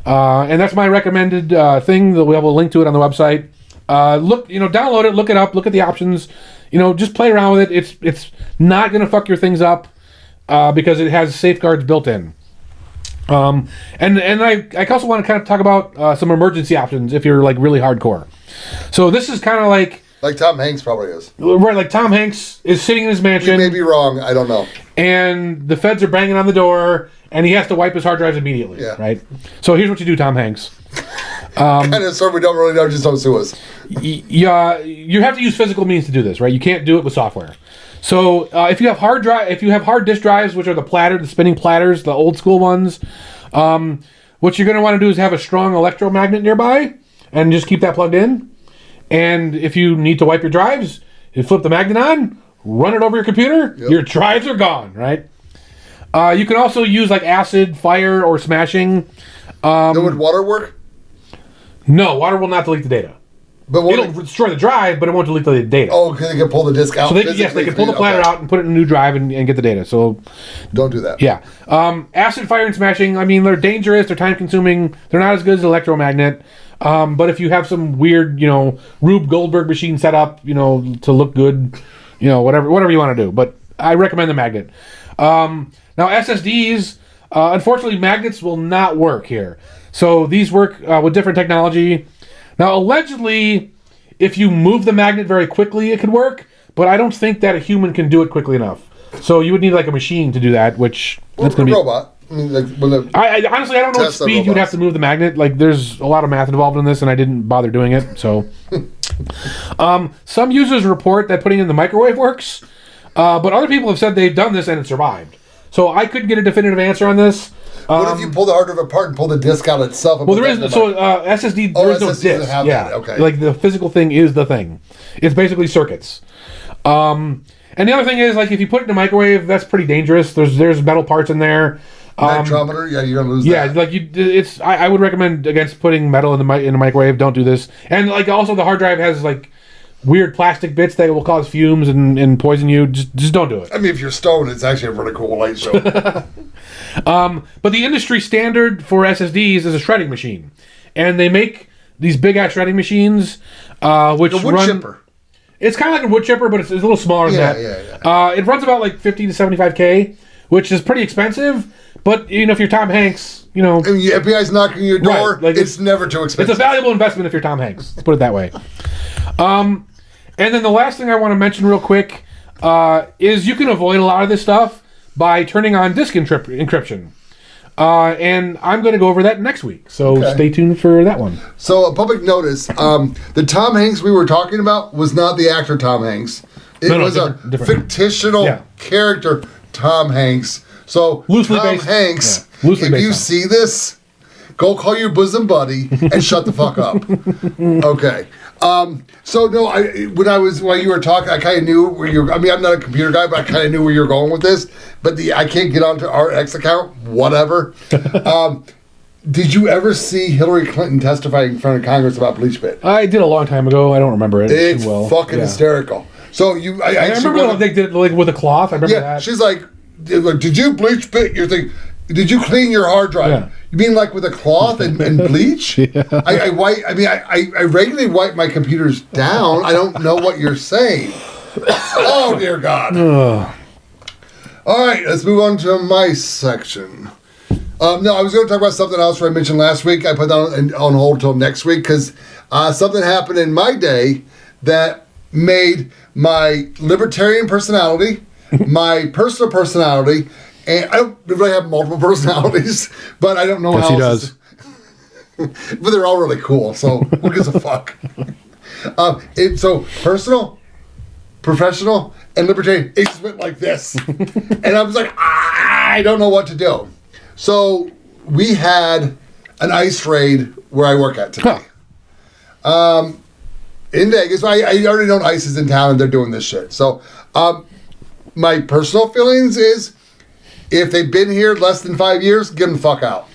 And that's my recommended thing. That we have a link to it on the website. download it, look it up, look at the options. Just play around with it. It's not going to fuck your things up because it has safeguards built in. And I also want to kind of talk about some emergency options if you're like really hardcore. So this is kind of like Tom Hanks probably is. Right, like Tom Hanks is sitting in his mansion. He may be wrong. I don't know. And the feds are banging on the door, and he has to wipe his hard drives immediately. Yeah. Right. So here's what you do, Tom Hanks. Kind of sort we don't really know. Just don't sue us. You have to use physical means to do this, right? You can't do it with software. So if you have hard disk drives, which are the spinning platters, the old school ones, what you're going to want to do is have a strong electromagnet nearby, and just keep that plugged in. And if you need to wipe your drives, you flip the magnet on, run it over your computer, your drives are gone, right? You can also use like acid, fire, or smashing. Would water work? No, water will not delete the data. But it'll destroy the drive, but it won't delete the data. Oh, because they can pull the disk out. So they can pull the platter out and put it in a new drive and get the data. So don't do that. Yeah. Acid, fire, and smashing, I mean, they're dangerous, they're time consuming, they're not as good as an electromagnet. But if you have some weird, Rube Goldberg machine set up, to look good, whatever you want to do. But I recommend the magnet. Now SSDs, unfortunately, magnets will not work here. So these work with different technology. Now, allegedly, if you move the magnet very quickly, it could work. But I don't think that a human can do it quickly enough. So you would need like a machine to do that, which that's going to be robot. I mean, I honestly, I don't know what speed you'd have to move the magnet. Like, there's a lot of math involved in this, and I didn't bother doing it. So, some users report that putting it in the microwave works, but other people have said they've done this and it survived. So I couldn't get a definitive answer on this. What if you pull the hard drive apart and pull the disk out itself? And there is SSD. There is no disk. Yeah, okay. Like the physical thing is the thing. It's basically circuits. And the other thing is, like, if you put it in a microwave, that's pretty dangerous. There's metal parts in there. Spectrometer, you're gonna lose that. Yeah, like I would recommend against putting metal in the microwave. Don't do this. And like also the hard drive has like weird plastic bits that will cause fumes and poison you. Just don't do it. I mean, if you're stoned, it's actually a really cool light show. But the industry standard for SSDs is a shredding machine, and they make these big ass shredding machines, which a wood chipper. It's kind of like a wood chipper, but it's a little smaller than that. Yeah. It runs about like 50 to 75K, which is pretty expensive. But if you're Tom Hanks, I mean, the FBI's knocking your door. Right, like it's never too expensive. It's a valuable investment if you're Tom Hanks. Let's put it that way. And then the last thing I want to mention real quick is you can avoid a lot of this stuff by turning on disk encryption. And I'm going to go over that next week. So stay tuned for that one. So a public notice, the Tom Hanks we were talking about was not the actor Tom Hanks. It was a fictional character, Tom Hanks. So loosely Tom based. Hanks, if you see this, go call your bosom buddy and shut the fuck up. Okay. So no, while you were talking, I kind of knew where you're. I mean, I'm not a computer guy, but I kind of knew where you're going with this. But I can't get onto our X account. Whatever. Did you ever see Hillary Clinton testify in front of Congress about BleachBit? I did a long time ago. I don't remember it. It's fucking hysterical. So I remember they did it like with a cloth. I remember that. She's like, did you BleachBit your thing? Did you clean your hard drive? Yeah. You mean like with a cloth and bleach? Yeah. I regularly wipe my computers down. I don't know what you're saying. Oh, dear God. All right, let's move on to my section. No, I was going to talk about something else I mentioned last week. I put that on hold until next week because something happened in my day that made my libertarian personality, my personal personality, and I don't really have multiple personalities, but I don't know how else. He does. But they're all really cool, so who gives a fuck? So personal, professional, and libertarian, it just went like this. And I was like, I don't know what to do. So we had an ICE raid where I work at today. Huh. In Vegas. I already know ICE is in town and they're doing this shit. So my personal feelings is if they've been here less than 5 years, get them the fuck out.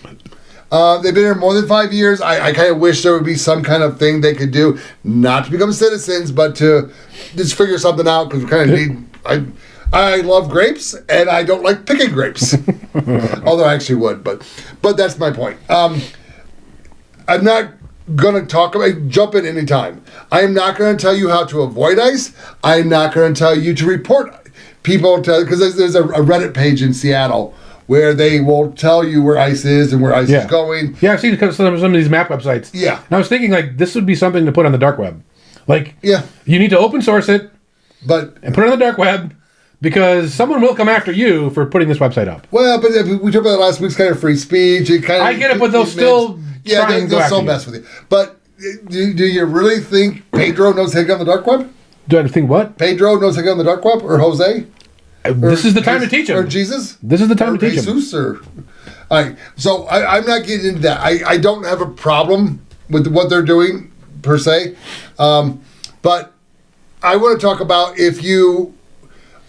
They've been here more than 5 years. I kind of wish there would be some kind of thing they could do, not to become citizens, but to just figure something out because we kind of need... I love grapes, and I don't like picking grapes. Although I actually would, but that's my point. I'm not going to jump in anytime. I am not going to tell you how to avoid ICE. I'm not going to tell you to report people, because there's a Reddit page in Seattle where they will tell you where ICE is and where ICE is going. Yeah, I've seen some of these map websites. Yeah. And I was thinking, like, this would be something to put on the dark web. Like, you need to open source it and put it on the dark web, because someone will come after you for putting this website up. Well, but we talked about last week's kind of free speech. I get it, but they'll still they'll still mess with you. But do you really think Pedro knows how to get on the dark web? Do I think what? Pedro knows how to get on the dark web? Or Jose? This is the time to teach him. Or Jesus? This is the time to teach him. Jesus, or... All right, so I'm not getting into that. I don't have a problem with what they're doing, per se. But I want to talk about if you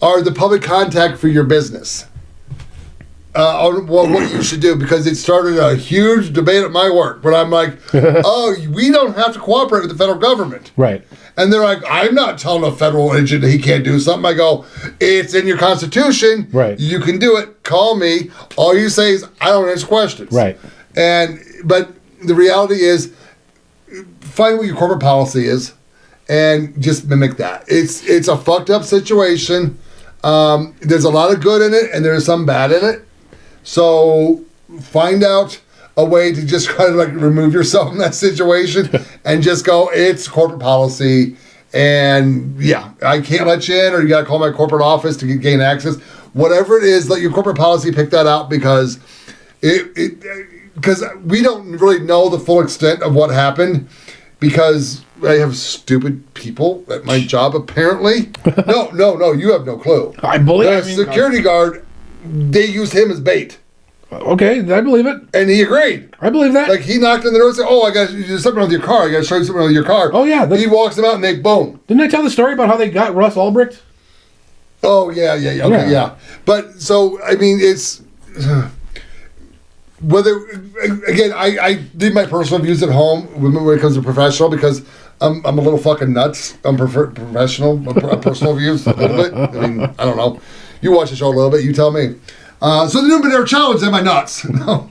are the public contact for your business, on what you should do, because it started a huge debate at my work. But I'm like, oh, we don't have to cooperate with the federal government. Right. And they're like, I'm not telling a federal agent that he can't do something. I go, it's in your Constitution. Right. You can do it. Call me. All you say is, I don't answer questions. Right. But the reality is, find what your corporate policy is and just mimic that. It's a fucked up situation. There's a lot of good in it and there's some bad in it. So find out a way to just kind of like remove yourself from that situation and just go, it's corporate policy, and I can't let you in, or you got to call my corporate office to gain access. Whatever it is, let your corporate policy pick that out, because because we don't really know the full extent of what happened, because I have stupid people at my job apparently. No, you have no clue. I believe the security guard, they used him as bait. Okay, I believe it. And he agreed. I believe that. Like, he knocked on the door and said, I got to do something with your car. I got to show you something with your car. Oh, yeah. He walks them out and they, boom. Didn't I tell the story about how they got Russ Ulbricht? Oh, yeah. Okay, yeah. But, so, I mean, it's... whether... Again, I leave my personal views at home when it comes to professional, because I'm a little fucking nuts. I'm professional, personal views a little bit. I mean, I don't know. You watch the show a little bit. You tell me. So the new Monero challenge, am I nuts? No.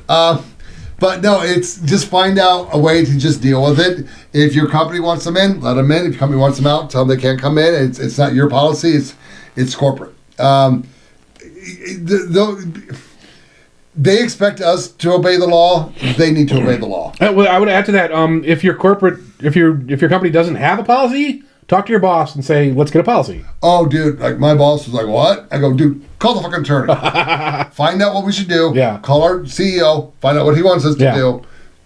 But no, it's just find out a way to just deal with it. If your company wants them in, let them in. If your company wants them out, tell them they can't come in. It's not your policy. It's corporate. They expect us to obey the law. They need to obey the law. Well, I would add to that. If your company doesn't have a policy, talk to your boss and say, let's get a policy. Oh, dude, like my boss was like, what? I go, dude, call the fucking attorney. Find out what we should do. Yeah. Call our CEO. Find out what he wants us to do.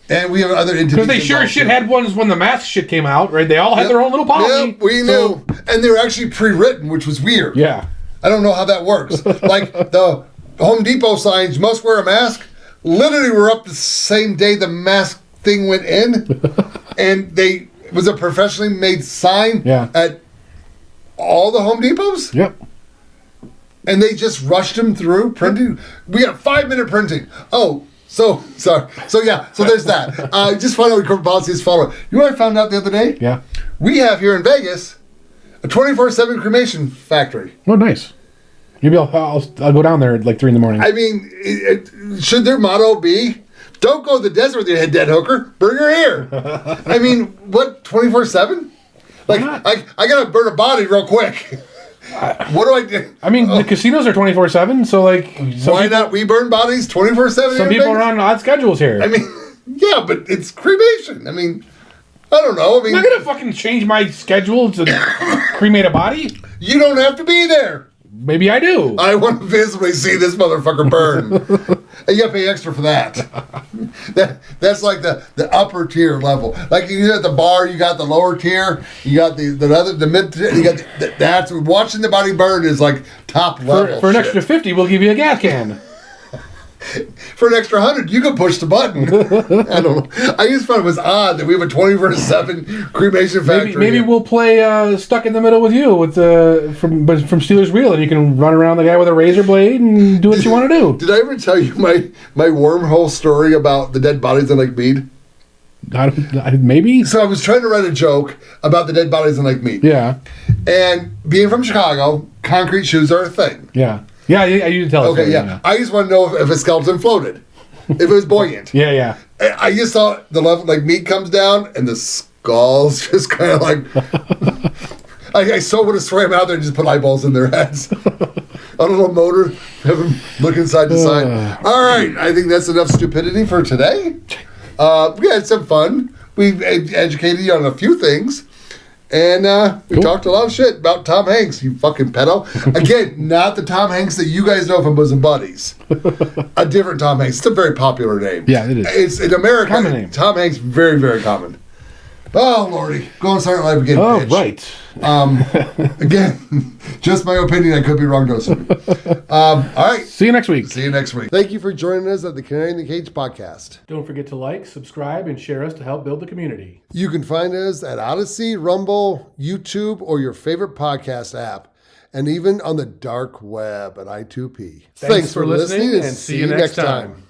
And we have other entities. Because they sure as shit had ones when the mask shit came out, right? They all had their own little policy. Yep, we knew. And they were actually pre-written, which was weird. Yeah. I don't know how that works. Like the Home Depot signs, must wear a mask, literally were up the same day the mask thing went in. And it was a professionally made sign at all the Home Depots. Yep. And they just rushed them through printing. We got 5-minute printing. Oh, sorry. So there's that. Just find out what corporate policy is following. You know what I found out the other day? Yeah. We have here in Vegas a 24/7 cremation factory. Oh, nice. Maybe I'll go down there at like 3 in the morning. I mean, should their motto be, don't go to the desert with your head dead hooker, bring her here. I mean, what, 24/7? Like, I got to burn a body real quick. What do I do? I mean, the casinos are 24/7, so like... Why not we burn bodies 24/7? Some people are on odd schedules here. I mean, yeah, but it's cremation. I mean, I don't know. I mean, I'm not going to fucking change my schedule to cremate a body. You don't have to be there. Maybe I do. I want to visibly see this motherfucker burn. And you got to pay extra for that. That's like the upper tier level. Like you at the bar, you got the lower tier, you got the mid tier, you got that's watching the body burn is like top level. For an extra 50, we'll give you a gas can. For an extra 100, you can push the button. I don't know. I just thought it was odd that we have a 24/7 cremation factory. Maybe we'll play Stuck in the Middle with you from Steelers Wheel, and you can run around the guy with a razor blade and do what you want to do. Did I ever tell you my wormhole story about the dead bodies in Lake Mead? Maybe. So I was trying to write a joke about the dead bodies in Lake Mead. Yeah. And being from Chicago, concrete shoes are a thing. Yeah. Yeah, you tell us. Okay, yeah. I just want to know if a skeleton floated. If it was buoyant. Yeah. I just saw the level, like meat comes down and the skulls just kind of like. I so would have swam out there and just put eyeballs in their heads. On a little motor, have them look inside the side. All right, I think that's enough stupidity for today. We had some fun. We educated you on a few things. And we talked a lot of shit about Tom Hanks, you fucking pedo. Again, not the Tom Hanks that you guys know from Bosom Buddies. A different Tom Hanks. It's a very popular name. Yeah, it is. It's in America. Common name. Tom Hanks, very, very common. Oh, Lordy. Go and start live again, Oh, bitch. right. Again, just my opinion. I could be wrong, Dosum. All right. See you next week. See you next week. Thank you for joining us at the Canary in the Cage podcast. Don't forget to like, subscribe, and share us to help build the community. You can find us at Odyssey, Rumble, YouTube, or your favorite podcast app, and even on the dark web at I2P. Thanks for listening, and see you next time.